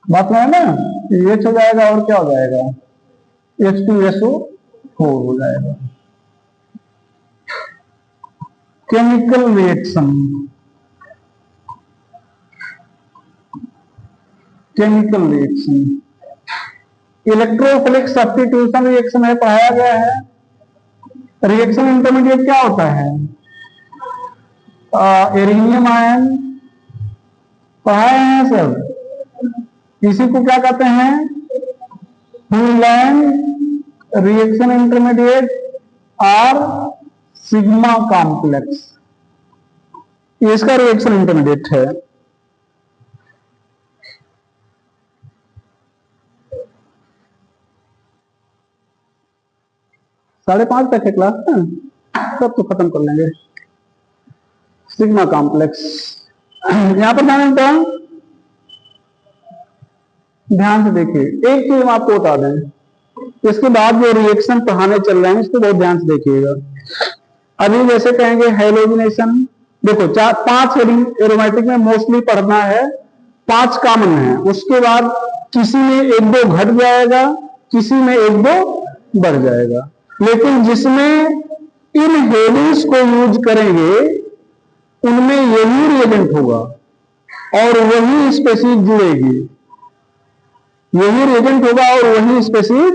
S1: बात में है ना? ये H हो जाएगा और क्या हो जाएगा? H2SO4 हो जाएगा। Chemical reaction, chemical reaction, electrophilic substitution reaction है, पढ़ाया गया है। रिएक्शन इंटरमीडिएट क्या होता है? एरिनियम आयन पढ़ाए हैं सब। इसी को क्या कहते हैं? फुल रिएक्शन इंटरमीडिएट और सिग्मा कॉम्प्लेक्स, ये इसका रिएक्शन इंटरमीडिएट है। साढ़े 5 तक है क्लास ना, सब तो खत्म कर लेंगे। सिग्मा कॉम्प्लेक्स, यहां पर ध्यान से देखिए, एक चीज हम आपको बता दें, इसके बाद जो रिएक्शन पढ़ाने चल रहे हैं इसको बहुत ध्यान से देखिएगा। अभी जैसे कहेंगे हेलोजिनेशन, देखो 5 एरोमेटिक में मोस्टली पढ़ना है, 5 कॉमन है, उसके बाद किसी में 1-2 घट जाएगा, किसी में 1-2 बढ़ जाएगा, लेकिन जिसमें इन हेलिस को यूज करेंगे उनमें यही रिएजेंट होगा और वही स्पेसीज जुड़ेगी, यही रिएजेंट होगा और वही स्पेसीज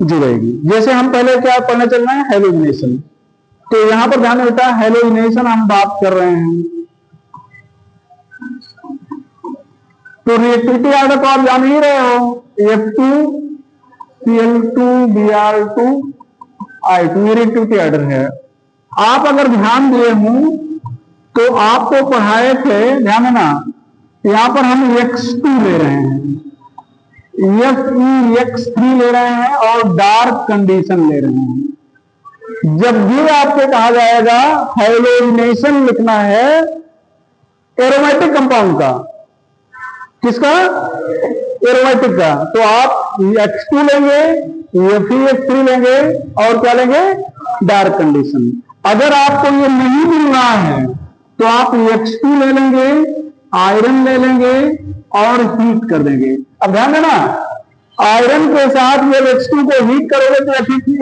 S1: जुड़ेगी। जैसे हम पहले क्या पढ़ने चल रहे हैं? हेलोजिनेशन। तो यहां पर ध्यान देता है, हेलोजिनेशन हम बात कर रहे हैं। तो रिएक्टिविटी ऑर्डर तो आप जान ही रहे हो, F2Cl2Br2I2, ये रिएक्टिविटी ऑर्डर है। आप अगर ध्यान दिए हों तो आपको पढ़ाए थे, ध्यान देना, यहां पर हम X2 ले रहे हैं, FeX3 ले रहे हैं और डार्क कंडीशन ले रहे हैं। जब भी आपसे कहा जाएगा हेलोजिनेशन लिखना है एरोमेटिक कंपाउंड का, किसका? एरोमेटिक का, तो आप X2 लेंगे, FeX3 लेंगे और क्या लेंगे? Dark condition. अगर आपको ये नहीं मिल रहा है तो आप X2 ले लेंगे, आयरन ले लेंगे और हीट कर देंगे। अब ध्यान देना, आयरन के साथ जब X2 को हीट करोगे तो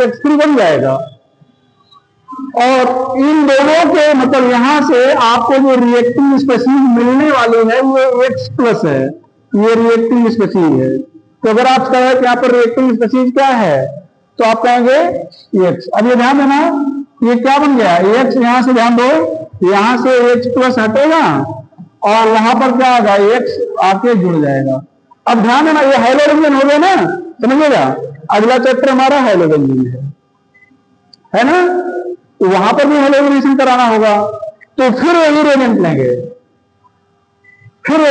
S1: X3 बन जाएगा, और इन दोनों के मतलब यहां से आपको जो रिएक्टिव स्पेसीज मिलने वाली है वो X प्लस है, ये रिएक्टिव स्पेसीज है। तो अगर आप कहें कि यहाँ पर रिएक्टिव स्पेसीज क्या है तो आप कहेंगे X। अब ये ध्यान देना, ये क्या बन गया? X, यहां से ध्यान दो, यहां से H प्लस हटेगा और वहां पर क्या होगा? X आके जुड़ जाएगा। अब ध्यान देना, ये हेलोजन हो गया ना, समझिएगा। अगला चैप्टर हमारा हेलोजन है ना, तो वहां पर भी हेलोजनेशन कराना होगा, तो फिर यही रिएजेंट लेंगे, फिर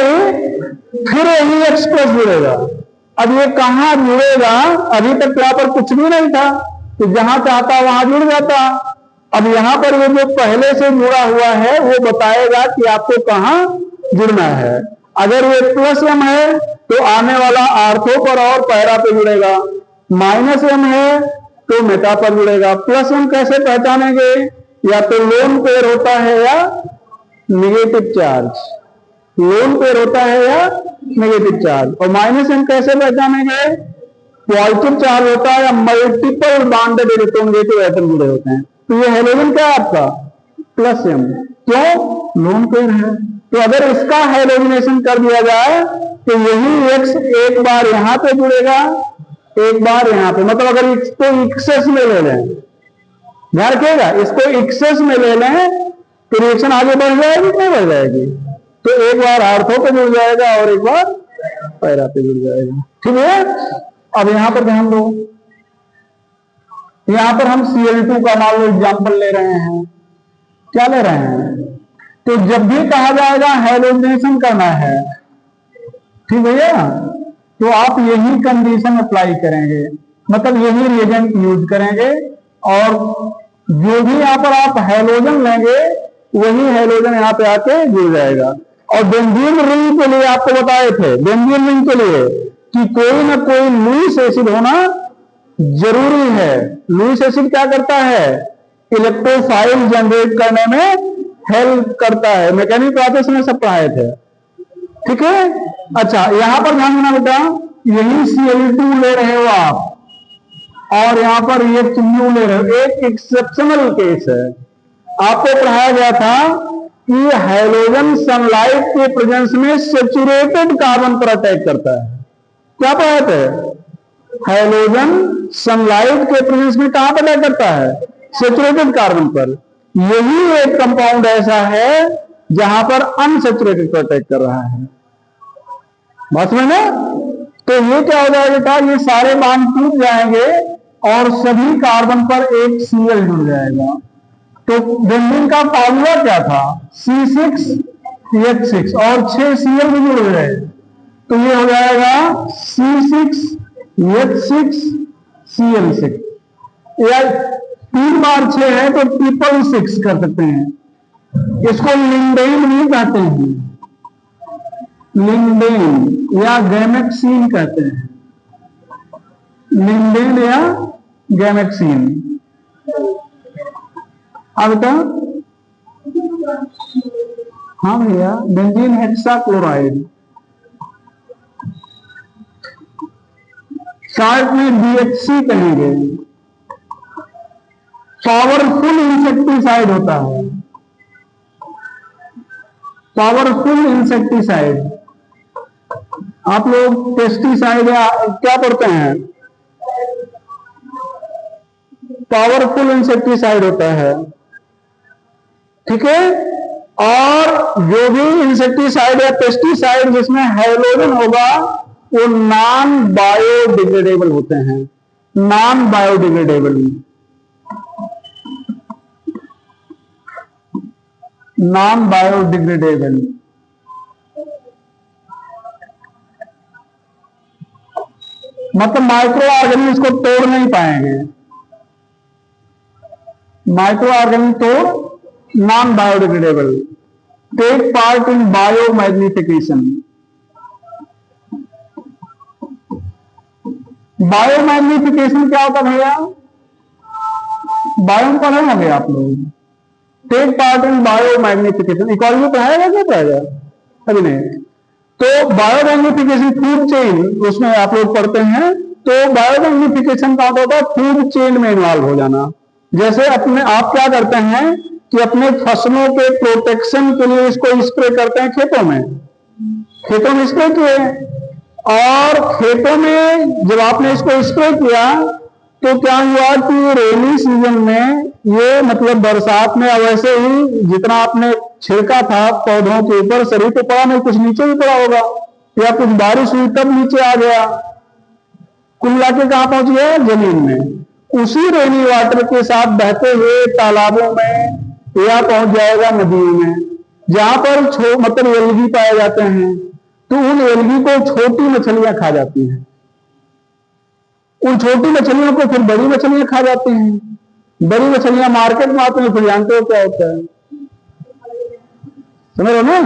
S1: यही X प्लस जुड़ेगा। अब ये कहां जुड़ेगा? अभी तक यहाँ पर कुछ भी नहीं था, तो जहां चाहता वहां जुड़ जाता। अब यहां पर वो जो पहले से जुड़ा हुआ है वो बताएगा कि आपको कहां जुड़ना है। अगर ये प्लस M है तो आने वाला आर्थो पर और पैरा पे जुड़ेगा, माइनस M है तो मेटा पर जुड़ेगा। प्लस M कैसे पहचानेंगे? या तो लोन पेयर होता है या नेगेटिव चार्ज, लोन पेयर होता है या नेगेटिव चार्ज। और माइनस M कैसे पहचानेंगे? पॉजिटिव चार्ज होता है या मल्टीपल बॉन्डेड इलेक्ट्रोनेगेटिव एटम जुड़े होते हैं। तो ये हेलोजन क्या है आपका? प्लस M, क्यों? लोन पेयर है। तो अगर इसका हेलोजिनेशन कर दिया जाए तो यही X एक बार यहां पे जुड़ेगा, एक बार यहां पे, मतलब अगर इसको एक्सेस में ले लें, ध्यान रखिएगा, इसको एक्सेस में ले लें तो रिएक्शन आगे बढ़ जाएगी नहीं बढ़ जाएगी? तो एक बार आर्थो पे जुड़ जाएगा और एक बार पैरा पे जुड़ जाएगा। ठीक है, अब यहां पर ध्यान दो, यहां पर हम Cl2 का मान लो एग्जाम्पल ले रहे हैं। क्या ले रहे हैं? तो जब भी कहा जाएगा हेलोजिनेशन करना है, ठीक भैया, तो आप यही कंडीशन अप्लाई करेंगे। मतलब यही रिएजेंट यूज करेंगे, और जो भी यहाँ पर आप हैलोजन लेंगे वही हैलोजन यहाँ पे आके जुड़ जाएगा। और बेंजीन रिंग के लिए आपको बताए थे, बेंजीन रिंग के लिए कि कोई ना कोई लुईस एसिड होना जरूरी है। लुईस एसिड क्या करता है? इलेक्ट्रोफाइल जनरेट करने में हेल्प करता है। मैकेनिकल प्रोसेस में सब पढ़ाए थे, ठीक है। अच्छा, यहां पर ध्यान देना बेटा, यही Cl2 ले रहे हो आप और यहां पर ये चिन्ह ले रहे हो। एक एक्सेप्शनल केस है, आपको पढ़ाया गया था कि हैलोजन सनलाइट के प्रेजेंस में सेचुरेटेड कार्बन पर अटैक करता है। क्या पढ़ाए थे? हैलोजन सनलाइट के प्रेजेंस में कहां पर अटैक करता है? सेचुरेटेड कार्बन पर। यही एक कंपाउंड ऐसा है जहां पर अनसेचुरेटेड पर अटैक कर रहा है। बात में ना, तो ये क्या हो जाएगा? ये सारे बांध टूट जाएंगे और सभी कार्बन पर एक Cl जुड़ जाएगा। तो बेंजीन का फॉर्मूला क्या था? C6H6 और 6 Cl भी जुड़ गए, तो ये हो जाएगा C6H6Cl6। या 3 बार 6 है तो 666 कर सकते हैं। इसको लिंडेन भी कहते हैं, लिंडेन या गैमेक्सीन कहते हैं, लिंडेन या गैमेक्सीन। अब बेटा, हाँ भैया, बेंजीन हेक्साक्लोराइड, शॉर्ट में BHC कहेंगे। पावरफुल इंसेक्टिसाइड होता है, पावरफुल इंसेक्टिसाइड। आप लोग पेस्टिसाइड या क्या पढ़ते हैं? पावरफुल इंसेक्टिसाइड होता है, ठीक है। और जो भी इंसेक्टिसाइड या पेस्टिसाइड जिसमें हैलोजन होगा वो नॉन बायोडिग्रेडेबल होते हैं, नॉन बायोडिग्रेडेबल, नॉन बायोडिग्रेडेबल। मतलब माइक्रो ऑर्गेनिज्म इसको तोड़ नहीं पाएंगे, माइक्रो ऑर्गेनिज्म तो non biodegradable. Take part in biomagnification. Biomagnification क्या होता है भैया? बायो पढ़े होंगे आप लोग। Take part in biomagnification, ecology पढ़ाएगा क्या पढ़ाएगा? अभी नहीं। तो बायोमैग्निफिकेशन फूड चेन, उसमें आप लोग पढ़ते हैं। तो बायोमैग्निफिकेशन का होता है फूड चेन में इन्वॉल्व हो जाना। जैसे अपने आप क्या करते हैं कि अपने फसलों के प्रोटेक्शन के लिए इसको स्प्रे करते हैं खेतों में, खेतों में स्प्रे किए, और खेतों में जब आपने इसको स्प्रे किया तो क्या हुआ कि रेनी सीजन में ये मतलब बरसात में वैसे ही जितना आपने छिड़का था पौधों के ऊपर, शरीर पे पड़ा नहीं, कुछ नीचे भी पड़ा होगा, या कुछ बारिश हुई तब नीचे आ गया, कुल मिला के कहां पहुंच गया? जमीन में। उसी रेनी वाटर के साथ बहते हुए तालाबों में या पहुंच जाएगा नदियों में, जहां पर मतलब एल्गी पाए जाते हैं। तो उन एल्गी को छोटी मछलियां खा जाती हैं, उन छोटी मछलियों को फिर बड़ी मछलियां खा जाती हैं। बड़ी मछलियां मार्केट में आती हैं, फिर जानते हो क्या होता है, समझ रहे ना?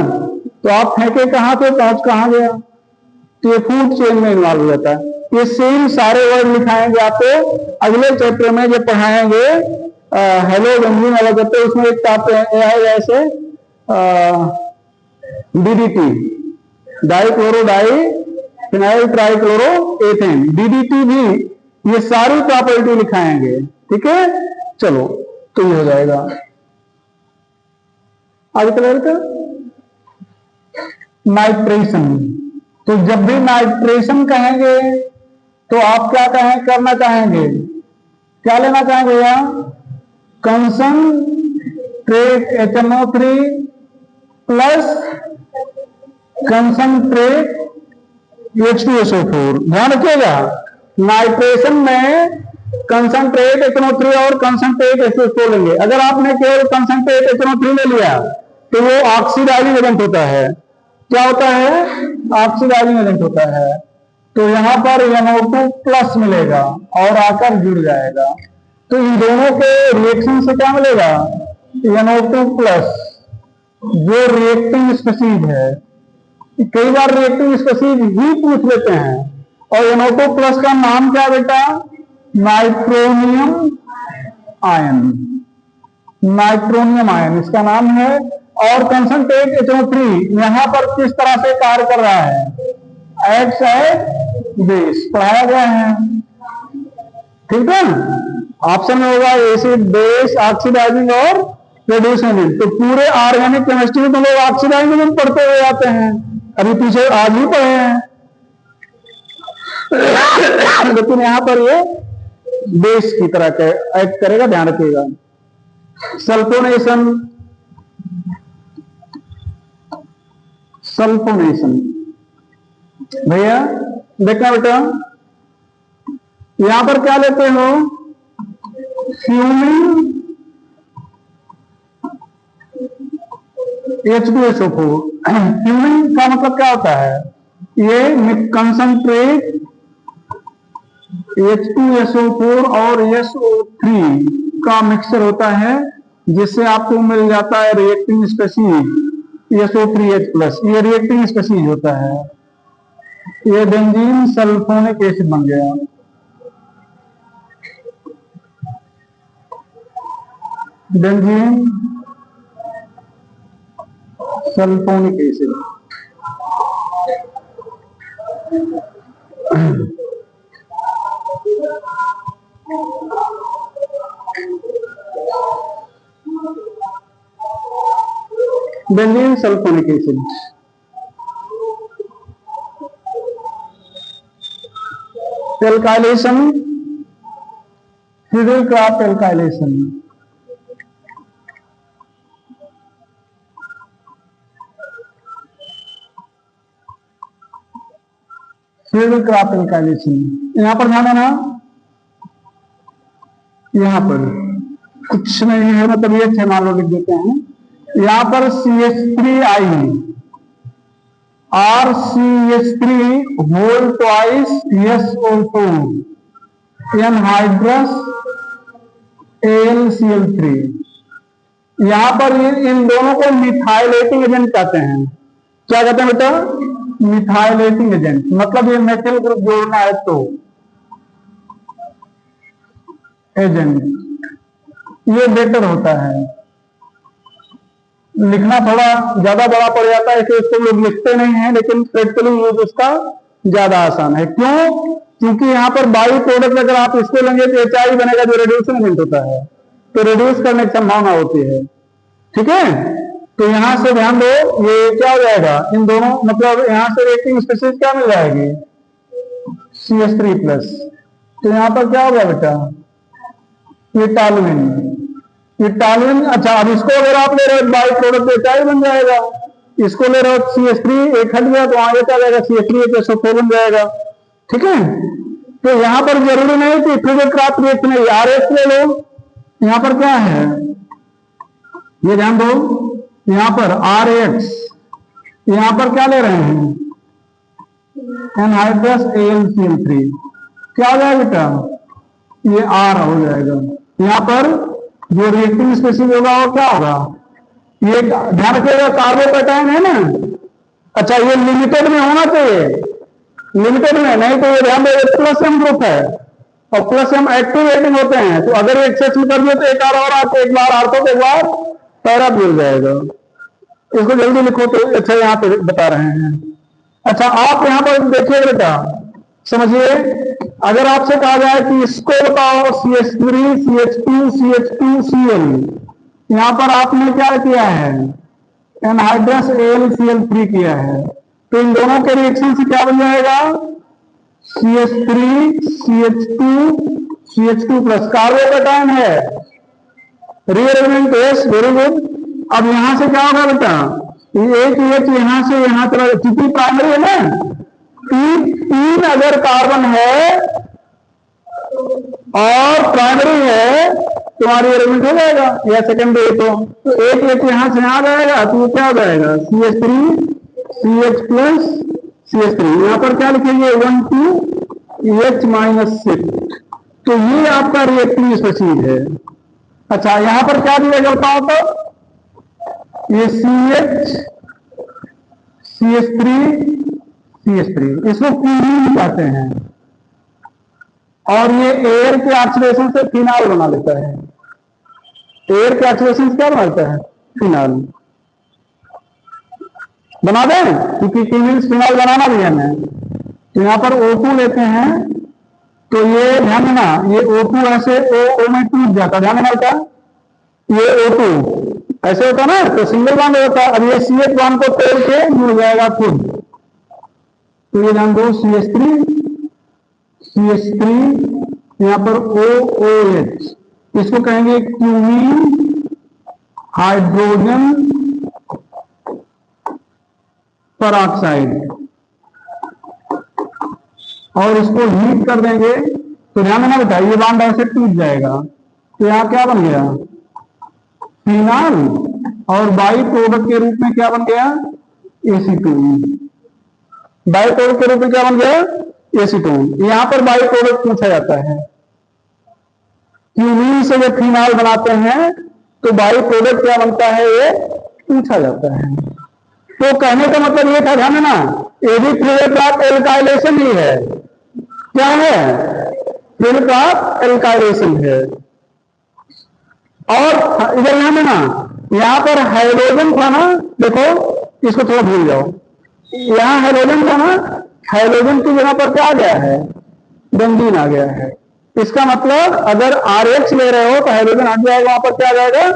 S1: तो आप फेंके कहां पे, पहुंच कहां गया? तो ये फूड चेन में इन्वॉल्व हो जाता है। ये सेम सारे वर्ड लिखाएंगे आपको अगले चैप्टर में जब पढ़ाएंगे हेलो बेंजीन वाला चैप्टर। उसमें एक टॉपिक है ऐसे DDT, डाइक्लोरोडाई फिनाइल ट्राइक्लोरोएथेन, DDT भी, ये सारी प्रॉपर्टी लिखाएंगे, ठीक है। चलो, तो ये हो जाएगा आगे कलर का नाइट्रेशन। तो जब भी नाइट्रेशन कहेंगे तो आप क्या करना चाहेंगे? क्या लेना चाहेंगे भैया? Concentrate HNO3 plus concentrate H2SO4। ध्यान रखिएगा, नाइट्रेशन में कंसंट्रेट HNO3 और कंसंट्रेट H2SO4 लेंगे। अगर आपने केवल कंसंट्रेट HNO3 ले लिया तो वो ऑक्सीडाइजिंग एजेंट होता है। क्या होता है? ऑक्सीडाइजिंग एजेंट होता है। तो यहाँ पर NO2 प्लस मिलेगा और आकर जुड़ जाएगा। तो इन दोनों के रिएक्शन से क्या मिलेगा? NO2 प्लस, जो रिएक्टिंग स्पीशीज है। कई बार रिएक्टिंग स्पीशीज ही पूछ लेते हैं। और NO2 प्लस का नाम क्या बेटा? Nitronium ion. नाइट्रोनियम आयन इसका नाम है। और कंसंट्रेट HO3 यहां पर किस तरह से कार्य कर रहा है? एक्स है बेस, पढ़ाया गया है, ठीक है ना? ऑप्शन में होगा एसिड, बेस, ऑक्सीडाइजिंग और रिड्यूसिंग। तो पूरे ऑर्गेनिक केमिस्ट्री में तो लोग ऑक्सीडाइजिंग पढ़ते हुए आते हैं, अभी पीछे आज ही पढ़े हैं। लेकिन यहां पर ये बेस की तरह एक्ट करेगा, ध्यान रखिएगा। सल्फोनेशन, सल्फोनेशन भैया देखना बेटा, यहां पर क्या लेते हो? Fuming H2SO4। फ्यूमिंग का मतलब क्या होता है? ये कंसंट्रेट H2SO4 और SO3 का मिक्सचर होता है, जिससे आपको मिल जाता है रिएक्टिंग स्पीशीज SO3H+। ये रिएक्टिंग स्पीशीज होता है। ये बेंजीन सल्फोनिक एसिड बन गया। Benzene sulphonic acid. Benzene sulphonic acid. Alkylation, Friedel Crafts alkylation. Friedel Crafts alkylation, यहां पर ध्यान देना, यहां पर कुछ नहीं है, मतलब ये थे, मान लो लिख देते हैं। यहां पर CH3I और CH3 whole twice SO2 anhydrous AlCl3। यहां पर इन दोनों को मिथाइलेटिंग एजेंट कहते हैं। क्या कहते हैं बेटा? मिथाइलेटिंग एजेंट। मतलब ये मेथिल ग्रुप जोड़ना है तो एजेंट, ये बेटर होता है। लिखना थोड़ा ज्यादा बड़ा पड़ जाता है, इसलिए इसको लोग लिखते नहीं है, लेकिन प्रैक्टिकली यूज उसका ज्यादा आसान है। क्यों? क्योंकि यहाँ पर बाई प्रोडक्ट अगर आप इसको लेंगे तो HI बनेगा, जो रिड्यूसिंग एजेंट होता है, तो रिड्यूस करने की संभावना होती है। ठीक है, तो यहां से ध्यान दो, ये क्या हो जाएगा? इन दोनों, मतलब यहां से रिएक्टिंग स्पीशीज क्या मिल जाएगी? CH3+। तो यहां पर क्या होगा बेटा? ये टॉलुइन, ये टॉलुइन। अच्छा, अब इसको अगर आप ले रहे हो बाई प्रोडक्ट HI बन जाएगा। इसको ले रहे हो CH3, एक हट गया तो आगे क्या जाएगा? CH3HSO4 बन जाएगा। ठीक है, तो यहां पर जरूरी नहीं कि फिडेलक्राफ्ट रिएक्शन है, RH ले लो। यहां पर क्या है? ये ध्यान दो, यहां पर RH, यहां पर क्या ले रहे हैं? Anhydrous AlCl3। क्या हो जाएगा बेटा? ये R हो जाएगा। यहां पर जो रिएक्टिंग स्पीशीज होगा वो क्या होगा? ये ध्यान रखिएगा, कार्बोकैटायन है ना। अच्छा, ये लिमिटेड में होना चाहिए, लिमिटेड में नहीं तो ये ध्यान दो, प्लस एम ग्रुप है और प्लस एम एक्टिवेटिंग होते हैं। तो अगर एक सेक्शन कर दिए तो एक और आपको, एक बार आर्थो तो एक बार पैरा मिल जाएगा। इसको जल्दी लिखो तो अच्छा, यहाँ पे बता रहे हैं। अच्छा, आप यहाँ पर देखिए बेटा, समझिए, अगर आपसे कहा जाए कि इसको बताओ CH3 CH2 CH2 Cl, यहां पर आपने क्या किया है? एनहाइड्रस AlCl3 किया है। तो इन दोनों के रिएक्शन से क्या बन जाएगा? CH3 CH2 कार्बोकैटायन है, रीअरेंजमेंट केस, वेरी गुड। अब यहां से क्या होगा बेटा? एक यहां से यहां चला, क्योंकि प्राइमरी है ना, तीन अगर कार्बन है और प्राइमरी है तुम्हारी अरेंजमेंट हो जाएगा, या सेकेंडरी है तो एक यहां से यहां जाएगा, तो क्या हो जाएगा? CH3 CH+ CH3, यहां पर क्या लिखेंगे 12H-6। तो ये आपका रिएक्टिव स्पीशीज है। अच्छा, यहां पर क्या दिया जाता हो तो ये CH3 इसको क्यूरीन कहते हैं, और ये एयर के ऑक्सीडेशन से फिनाल बना लेता है। एयर के ऑक्सीडेशन से क्या बनाता है? फिनाल बना दें, क्योंकि फिनाल बनाना भी है हमें। तो यहां पर O2 लेते हैं, तो ये ध्यान देना, ये O2 ऐसे O में टूट जाता है, ध्यान देना बेटा, ये O2 ऐसे होता ना, तो सिंगल बॉन्ड होता है। अब ये CH बॉन्ड को तोड़ के मिल जाएगा खुद। तो ये ध्यान दो, CH3 यहां पर OOH, इसको कहेंगे क्यूमीन हाइड्रोजन परऑक्साइड, और इसको हीट कर देंगे तो ध्यान देना बेटा, ये बॉन्ड ऐसे टूट जाएगा। तो यहां क्या बन गया? फिनाल, और बाई प्रोडक्ट के रूप में क्या बन गया? एसीटोन। बाई प्रोडक्ट के रूप में क्या बन गया? एसीटोन। यहां पर बाई प्रोडक्ट पूछा जाता है, क्यूमीन से जब फिनाल बनाते हैं तो बाई प्रोडक्ट क्या बनता है, ये पूछा जाता है। तो कहने का मतलब ये था, ध्यान देना, ये भी प्रोडक्ट ऑफ एल्काइलेशन ही है। क्या है? प्रोडक्ट ऑफ एल्काइलेशन है। और इधर ध्यान देना, यहां पर हाइड्रोजन था ना, देखो इसको थोड़ा भूल जाओ, यहां हाइड्रोजन था ना, हाइड्रोजन की जगह पर क्या आ गया है? बेंजीन आ गया है। इसका मतलब अगर RH ले रहे हो तो हाइड्रोजन हट जाएगा, वहां पर क्या आ जाएगा?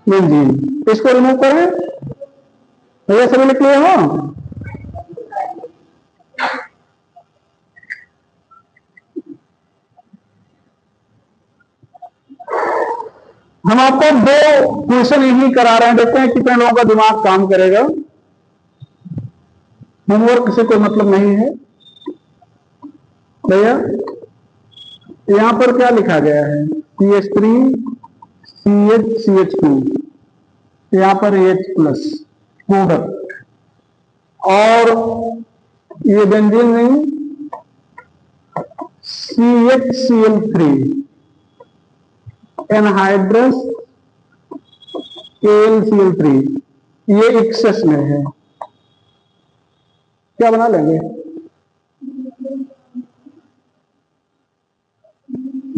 S1: बेंजीन। इसको रिमूव करें, भैया सभी लिख लिए हो? हम आपको 2 क्वेश्चन यही करा रहे हैं, देखते हैं कितने लोगों का दिमाग काम करेगा। होमवर्क से कोई मतलब नहीं है भैया। यहां पर क्या लिखा गया है? CH3 CH2, यहां पर H प्लस प्रोडक्ट, और ये बेंजीन नहीं, CHCl3 एनहाइड्रस KLCl3, ये एक्सेस में है। क्या बना लेंगे?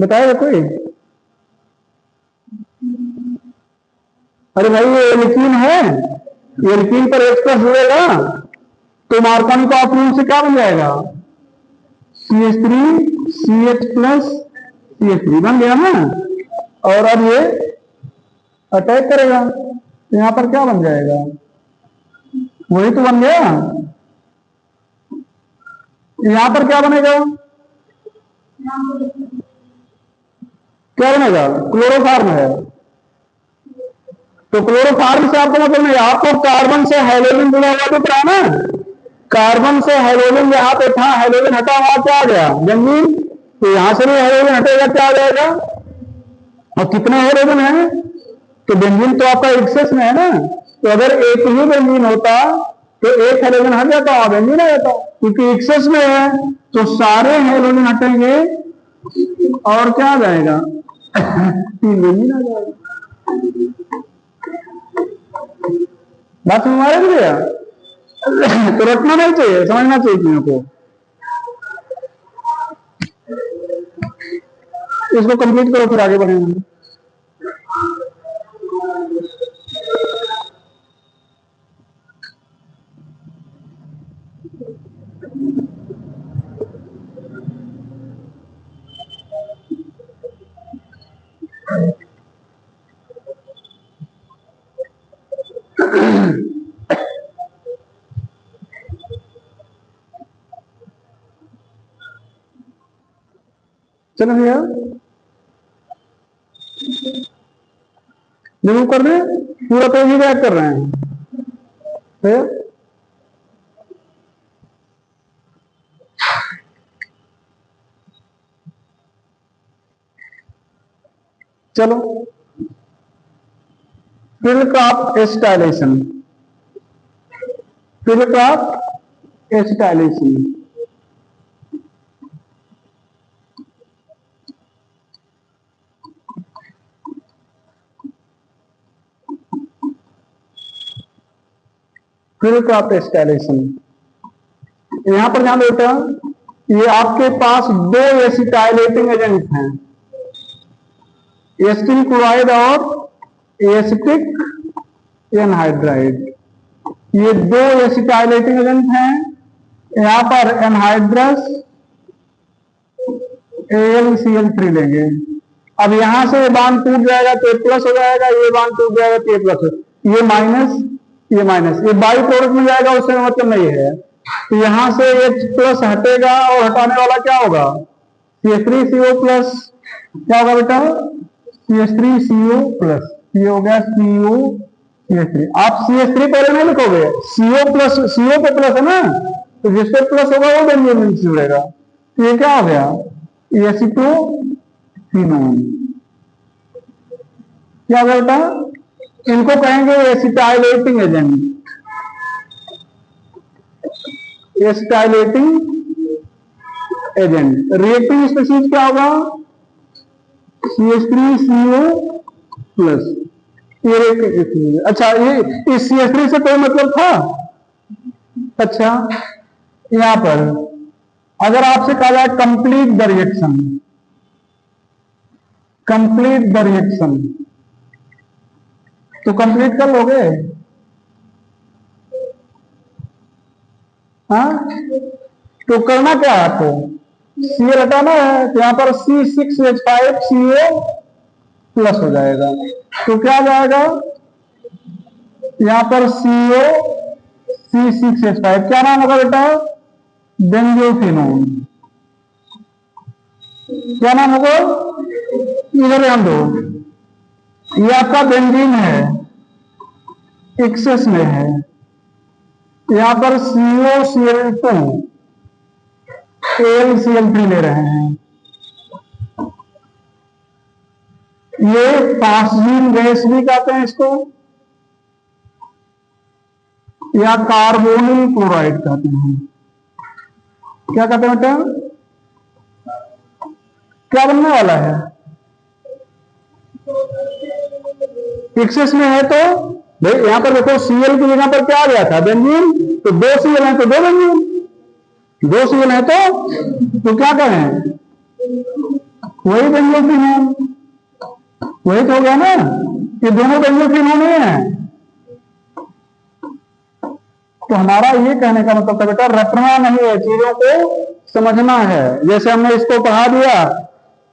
S1: बताएगा कोई? अरे भाई, ये एल्कीन है, एल्कीन पर H प्लस जुड़ेगा तो मार्कोनी का ऑप्शन से क्या बन जाएगा? CH3 CH प्लस CH3 बन गया ना। और अब ये अटैक करेगा, तो यहां पर क्या बन जाएगा? वही तो बन गया। यहां पर क्या बनेगा? क्या बनेगा? क्लोरोफार्म है। तो क्लोरोफार्म से आपको मतलब नहीं, आपको कार्बन से हाइड्रोजन जुड़ा हुआ दिख रहा है ना, कार्बन से हाइड्रोजन जहां पे था, हाइड्रोजन हटा, वहां क्या आ गया? बेंजीन। तो यहां से भी हाइड्रोजन हटेगा, क्या आ जाएगा? और कितने हाइड्रोजन है? तो बेंजीन तो आपका एक्सेस में है ना, तो अगर एक ही बेंजीन होता तो एक हाइड्रोजन हट जाता और बेंजीन आ जाता, क्योंकि एक्सेस में है तो सारे हाइड्रोजन हटेंगे और क्या आ जाएगा? 3 बेंजीन आ जाएगा। बात हमारे भी गया तो रखना नहीं चाहिए, समझना चाहिए चीजों को। इसको कंप्लीट करो, फिर आगे बढ़ेंगे। चलो भैया, रिमूव कर दे, पूरा पेज ही गायब कर रहे हैं भैया। चलो, field craft installation, field craft acetylation. फिर क्रॉप एसिटाइलेशन। यहां पर ध्यान देता, ये आपके पास दो एसिटाइलेटिंग एजेंट हैं, एसिटिल क्लोराइड और एसिटिक एनहाइड्राइड। ये दो एसिटाइलेटिंग एजेंट हैं। यहां पर एनहाइड्रस AlCl3 लेंगे। अब यहां से ये बांध टूट जाएगा तो प्लस हो जाएगा, ये बांध टूट जाएगा तो प्लस, ये माइनस, ये माइनस, ये बाई प्रोडक्ट में जाएगा, उससे मतलब नहीं है। तो यहां से H प्लस हटेगा और हटाने वाला क्या होगा, CH3CO प्लस। क्या होगा बेटा, CH3CO प्लस, ये हो गया CO CH3। आप CH3 पहले नहीं लिखोगे, CO प्लस, CO पे प्लस है ना, तो जिसपे प्लस होगा वो बेंजीन से जुड़ेगा। तो ये क्या हो गया, एसिटोफिनोन। क्या बेटा, इनको कहेंगे एसिटाइलेटिंग एजेंट, एसिटाइलेटिंग एजेंट। रिएक्टिव स्पीशीज क्या होगा, CH3CO प्लस। ये अच्छा, ये इस CH3 से कोई मतलब था। अच्छा, यहां पर अगर आपसे कहा जाए complete the reaction, complete the reaction, तो कंप्लीट कर लोगे? हाँ, तो करना क्या है आपको, Cl हटाना है, तो यहां पर C6H5CO प्लस हो जाएगा। तो क्या आ जाएगा, यहां पर CO C6H5, क्या नाम होगा बेटा, बेंजोफिनोन। क्या नाम होगा, इधर ध्यान दो, ये आपका बेंजीन है, एक्सेस में है, यहां पर COCl2 AlCl3 ले रहे हैं। ये फास्जीन गैस भी कहते हैं इसको, या कार्बोनिल क्लोराइड कहते हैं। क्या कहते हैं बेटा, क्या बनने वाला है, एक्सेस में है। तो भाई यहां पर देखो, Cl की जगह पर क्या आ गया था, बेंजीन, तो दो Cl है तो दो बेंजीन, दो Cl है तो क्या करें, वही बेंजोफिनोन, वही तो हो गया ना, ये दोनों बेंजोफिनोन ही है। तो हमारा ये कहने का मतलब था बेटा, रटना नहीं है, चीजों को समझना है। जैसे हमने इसको पढ़ा दिया,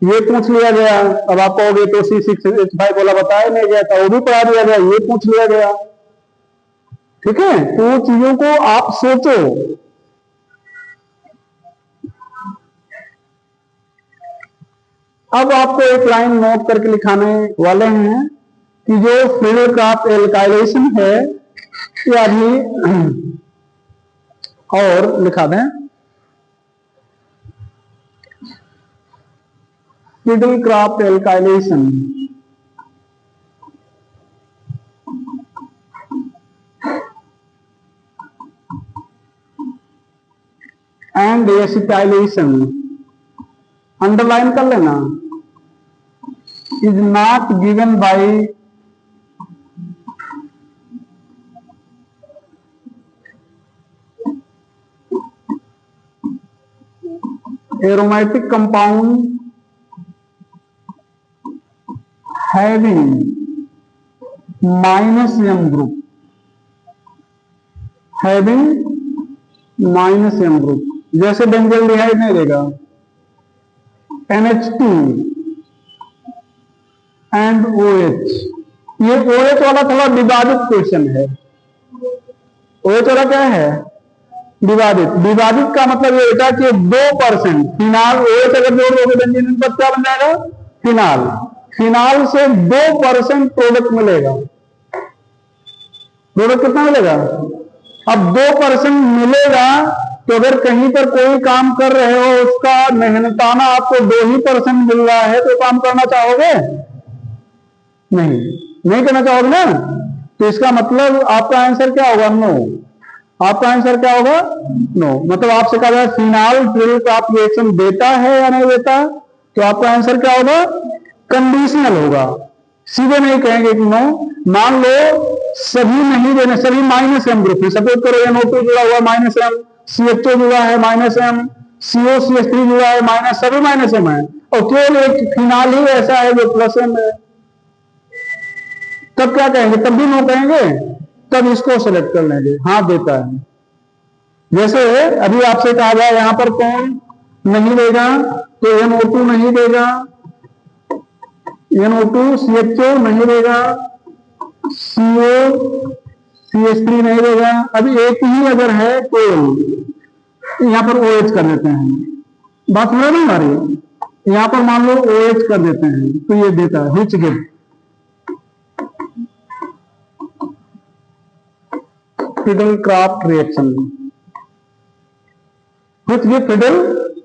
S1: ये पूछ लिया गया, अब आप कहोगे तो C6H5 बोला बताया नहीं गया था, वो भी पढ़ा दिया गया, ये पूछ लिया गया। ठीक है, तो चीजों को आप सोचो। अब आपको एक लाइन नोट करके लिखाने वाले हैं कि जो फिल्डक्राफ्ट एल्काइलेशन है, ये अभी और लिखा दें, फिल्डक्राफ्ट एल्काइलेशन एंड एसिटाइलेशन, अंडरलाइन कर लेना, is not given by aromatic compound having -m group, having -m group, जैसे बेंजल्डिहाइड नहीं देगा, NH2 एंड OH। ये OH वाला थोड़ा विवादित क्वेश्चन है। OH वाला क्या है, विवादित। विवादित का मतलब ये बेटा कि 2% फिनाल, OH अगर जोड़ दोगे बेंजीन पर क्या बन जाएगा, फिनाल। फिनाल से 2% प्रोडक्ट मिलेगा। प्रोडक्ट कितना मिलेगा, अब 2% मिलेगा, तो अगर कहीं पर कोई काम कर रहे हो, उसका मेहनताना आपको 2% मिल रहा है, तो काम करना चाहोगे, नहीं करना चाहोगे ना। तो इसका मतलब आपका आंसर क्या होगा, नो। आपका आंसर क्या होगा? नो। मतलब आपसे कहा जाए फिनाल ट्रिल क्रॉप रिएक्शन देता है या नहीं देता, तो आपका आंसर क्या होगा? कंडीशनल होगा, सीधे नहीं कहेंगे कि नो। मान लो सभी नहीं देने, सभी -M ग्रुप है, सपोज करो NO2 जुड़ा हुआ -M, CHO जुड़ा है -M, COCH3 जुड़ा है माइनस, सभी -M है, और केवल एक फिनाल ही ऐसा है जो +M है, तब क्या कहेंगे? तब भी नो कहेंगे, तब इसको सेलेक्ट कर लेंगे, हाँ देता है। जैसे अभी आपसे कहा जाए यहां पर कौन नहीं देगा, तो NO2 नहीं देगा, NO2 CHO नहीं देगा, CO CH3 नहीं देगा। अभी एक ही अगर है तो यहां पर OH कर देते हैं, बात समझ नहीं आ रही? यहां पर मान लो OH कर देते हैं तो ये देता है which give Friedel Crafts reaction, which give Friedel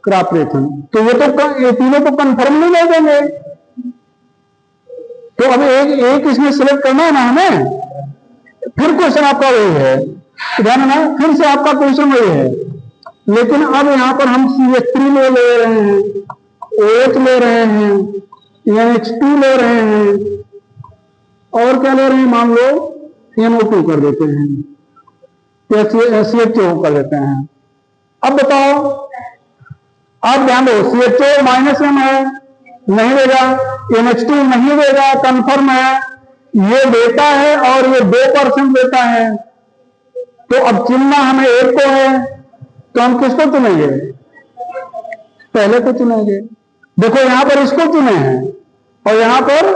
S1: Crafts reaction. तो ये तीनों तो कंफर्म नहीं दे देंगे, तो अब एक इसमें सिलेक्ट करना है ना हमें। फिर क्वेश्चन आपका वही है, ध्यान ना, फिर से आपका क्वेश्चन वही है, लेकिन अब यहां पर हम CH3 ले रहे हैं, OH ले रहे हैं, NH2 ले रहे हैं, और क्या ले रहे हैं? मान लो NO2 कर देते हैं, CHO कर देते हैं। अब बताओ, आप ध्यान दो, CHO -M है, नहीं देगा, NH2 नहीं देगा, कंफर्म है, ये देता है और ये 2% देता है, तो अब चुनना हमें एक को है, तो हम किसको चुनेंगे? पहले को चुनेंगे। देखो यहां पर इसको चुने हैं और यहां पर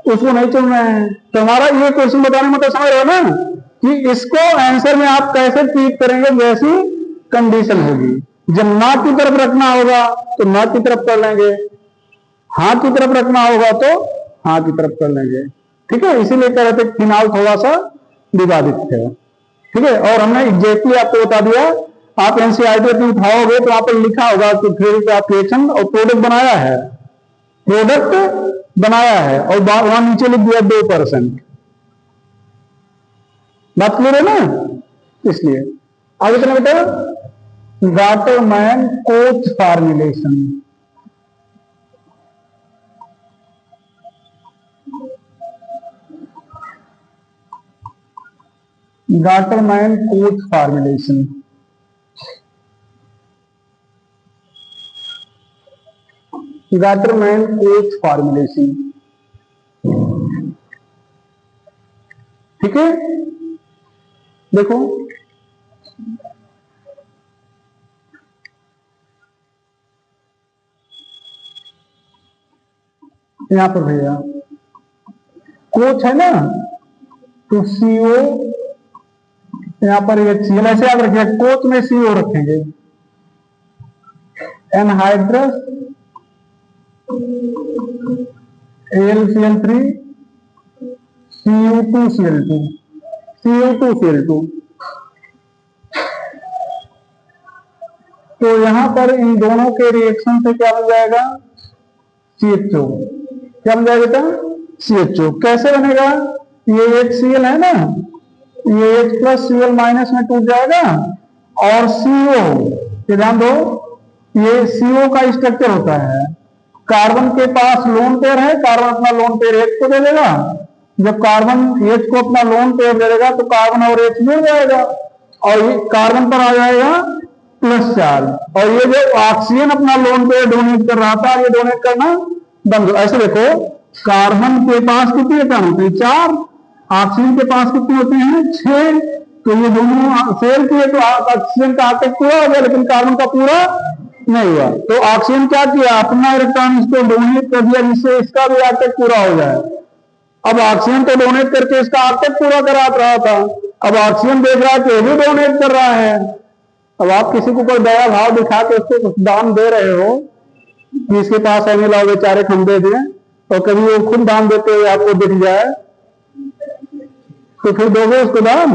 S1: उसको नहीं चुन रहे हैं, तो हमारा ये क्वेश्चन बताने में तो समझ रहे हो ना कि इसको आंसर में आप कैसे ट्रीट करेंगे, जैसी कंडीशन होगी। जब ना की तरफ रखना होगा तो ना की तरफ कर लेंगे, हाँ की तरफ रखना होगा तो हाँ की तरफ कर लेंगे, ठीक है। इसीलिए कह रहे थे फिनाल थोड़ा सा विवादित है, ठीक है। और हमने एग्जैक्टली आपको बता दिया, आप एनसीईआरटी में उठाओगे तो वहां पर लिखा होगा कि फिर एप्लीकेशन और प्रोडक्ट बनाया है, और वहां नीचे लिख दिया 2%। बात क्लियर है ना? इसलिए आगे चलो बेटा, Gattermann Koch formulation. Gattermann Koch formulation, Gattermann Koch formulation, ठीक है। देखो यहां पर भैया कोच है ना, तो CO यहां पर HCl ऐसे याद रखिए, कोच में CO रखेंगे, एनहाइड्रस AlCl3 Cu2Cl2। तो यहां पर इन दोनों के रिएक्शन से क्या बन जाएगा? CHO। क्या बन जाएगा बेटा? CHO। कैसे बनेगा? ये HCl है ना, ये H प्लस Cl माइनस में टूट जाएगा, और CO, ध्यान दो, ये CO का स्ट्रक्चर होता है, कार्बन के पास लोन पेयर है, कार्बन अपना लोन पेयर H को दे देगा, जब कार्बन H को अपना लोन पेयर दे देगा तो कार्बन और H जुड़ जाएगा, और ये कार्बन पर आ जाएगा प्लस चार्ज, और ये जो ऑक्सीजन अपना लोन पेयर डोनेट कर रहा था, ये डोनेट करना बंद। ऐसे देखो, कार्बन के पास कितनी इलेक्ट्रॉन होते हैं? 4, ऑक्सीजन के पास कितने होते हैं? 6। तो ये दोनों फेल किए तो ऑक्सीजन का आटेक पूरा हो गया, लेकिन कार्बन का पूरा नहीं हुआ। तो ऑक्सीजन क्या किया? अपना इलेक्ट्रॉन इसको डोनेट कर दिया, जिससे इसका भी आटेक पूरा हो जाए। अब ऑक्सीजन तो डोनेट करके इसका आटेक पूरा करा रहा था, अब ऑक्सीजन देख रहा है कि भी डोनेट कर रहा है। अब आप किसी को ऊपर दया भाव दिखा के उसको कुछ दान दे रहे हो कि इसके पास आने लाओ बेचारे हम दे दें, और कभी वो खुद दान देते हुए आपको दिख जाए तो फिर दोगे उसको दान?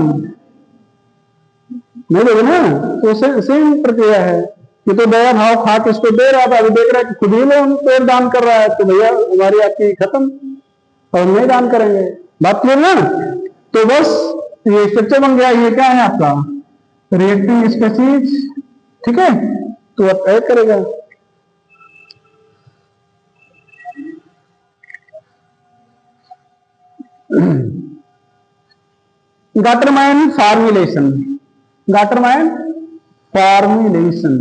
S1: नहीं दोगे ना। तो सेम प्रक्रिया है, ये तो दया भाव खा के इसको दे रहा था, अभी देख रहा है कि खुद ही लोग पेड़ दान कर रहा है, तो भैया हमारी आपकी खत्म, और नहीं दान करेंगे। बात क्लियर ना? तो बस ये स्ट्रक्चर बन गया। ये क्या है आपका? रिएक्टिंग स्पीशीज, ठीक है, तो अब ऐड करेगा। गाटरमाइन formulation, गाटरमाइन formulation,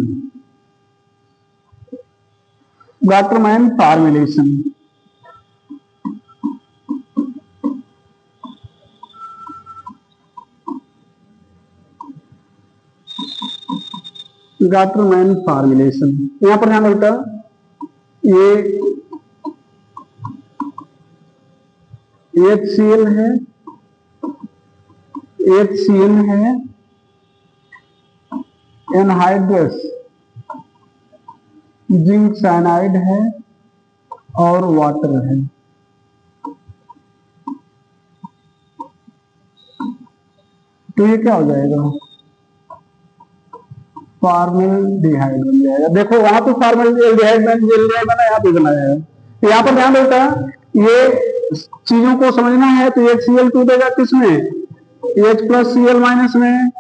S1: गाटरमाइन formulation. Gattermann formulation, यहां पर ध्यान रखता ये HCl है, HCl है, एनहाइड्रस जिंक साइनाइड है और वाटर है। तो ये क्या हो जाएगा, फॉर्मल्डिहाइड बन जाएगा। देखो वहां तो फॉर्मल्डिहाइड मैंने यहाँ पे बनाया है, तो यहाँ पर ध्यान देता है ये चीजों को समझना है। तो HCl2 देगा किसमें, H+Cl माइनस में,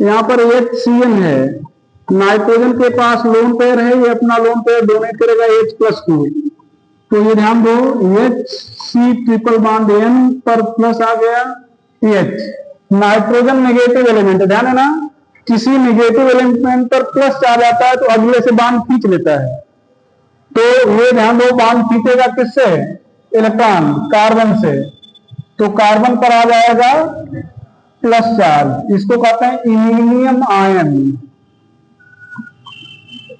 S1: यहाँ पर HCl है, नाइट्रोजन के पास लोन पेयर है, ये अपना लोन पेयर डोनेट करेगा H+2। तो ये ध्यान दो HC ट्रिपल बॉन्ड N पर प्लस आ गया H, नाइट्रोजन नेगेटिव एलिमेंट, ध्यान है ना, किसी नेगेटिव एलिमेंट पर प्लस आ जाता है तो अगले से बांध खींच लेता है। तो ये ध्यान दो बांध खींचेगा किससे, इलेक्ट्रॉन कार्बन से, तो कार्बन पर आ जाएगा प्लस चार्ज, इसको कहते हैं इमिनियम आयन,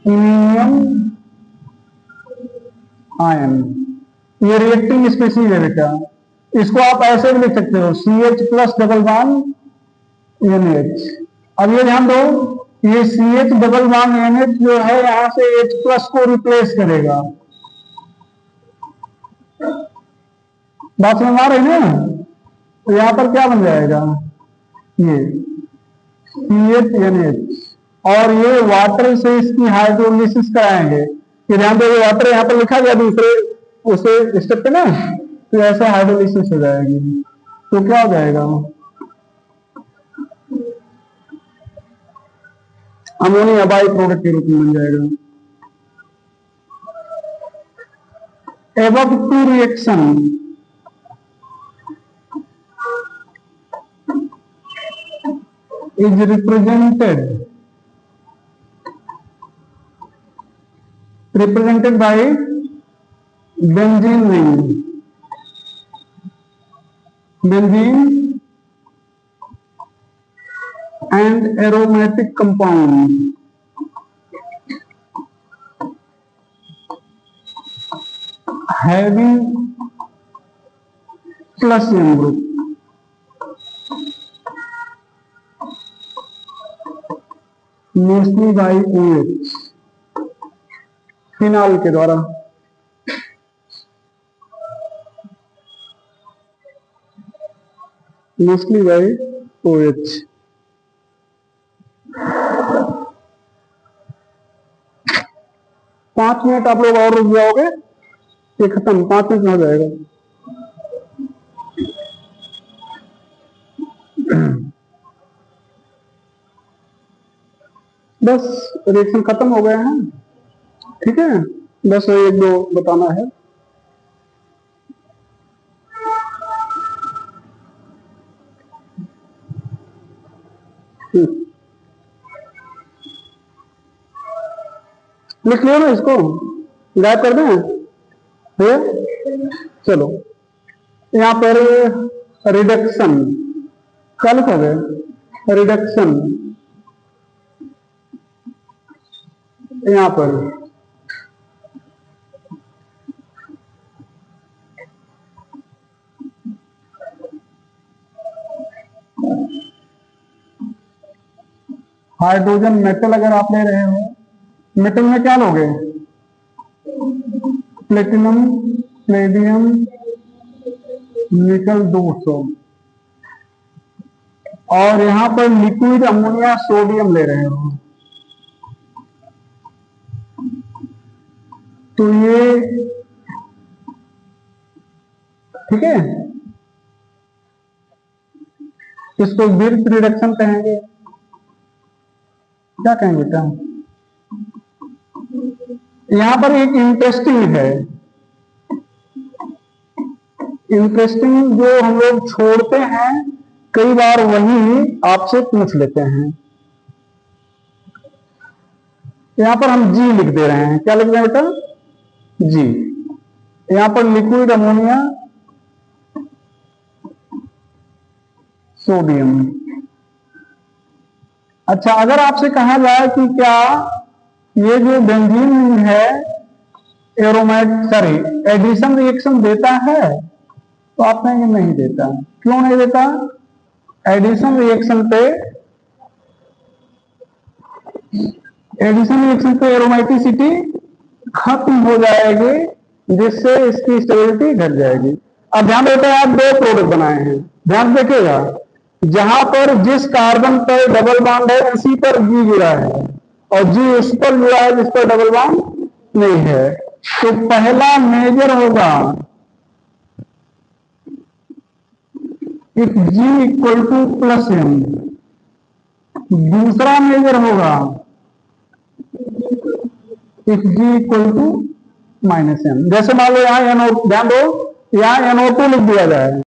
S1: इमिनियम आयन। ये रिएक्टिंग स्पीशीज है बेटा, इसको आप ऐसे भी लिख सकते हो CH+ डबल बॉन्ड NH। अब ये ध्यान दो ये CH डबल बॉन्ड NH जो है यहां से H+ को रिप्लेस करेगा। बात समझ आ रही है ना, तो यहां पर क्या बन जाएगा, ये CHNH, और ये वाटर से इसकी हाइड्रोलिसिस कराएंगे। ये ध्यान दो ये वाटर यहाँ पर लिखा गया दूसरे उसे स्टेप पे ना, तो ऐसे हाइड्रोलिसिस हो जाएगी। तो क्या हो जाएगा, अमोनिया बाई प्रोडक्ट के रूप में बन जाएगा। above two reaction is represented by benzene ring, benzene and aromatic compound having plus M group, mostly by OH, phenol के द्वारा। Mostly bye OH। पांच मिनट आप लोग और रुक जाओगे, ये खत्म, 5 मिनट में हो जाएगा। बस रिएक्शन खत्म हो गए हैं, ठीक है, बस एक दो बताना है। लिख लियो ना, इसको गायब कर दें है? चलो यहाँ पर रिडक्शन क्या लिखोगे, रिडक्शन, यहाँ पर हाइड्रोजन मेटल अगर आप ले रहे हो, मेटल में क्या लोगे, प्लेटिनम, प्लेडियम, निकल 200, और यहां पर लिक्विड अमोनिया सोडियम ले रहे हो, तो ये ठीक है, इसको बिर्थ रिडक्शन कहेंगे। क्या कहेंगे बेटा? यहां पर एक इंटरेस्टिंग है, इंटरेस्टिंग जो हम लोग छोड़ते हैं कई बार वही आपसे पूछ लेते हैं। यहां पर हम जी लिख दे रहे हैं, क्या लिख रहे हैं बेटा? जी। यहां पर लिक्विड अमोनिया सोडियम। अच्छा, अगर आपसे कहा जाए कि क्या ये जो बेंजीन है एरोमेट सॉरी एडिशन रिएक्शन देता है, तो आप कहेंगे नहीं देता। क्यों नहीं देता? एडिशन रिएक्शन पे एरोमेटिसिटी खत्म हो जाएगी, जिससे इसकी स्टेबिलिटी घट जाएगी। अब ध्यान देते हैं, आप दो प्रोडक्ट बनाए हैं, ध्यान देखिएगा, जहां पर जिस कार्बन पर डबल बॉन्ड है उसी पर जी जुड़ा है और जी उस पर जुड़ा है जिस पर डबल बॉन्ड नहीं है। तो पहला मेजर होगा if G equal to plus M, दूसरा मेजर होगा if G equal to minus M. जैसे मान लो यहां NO, ध्यान दो, यहां NO2 लिख दिया जाए,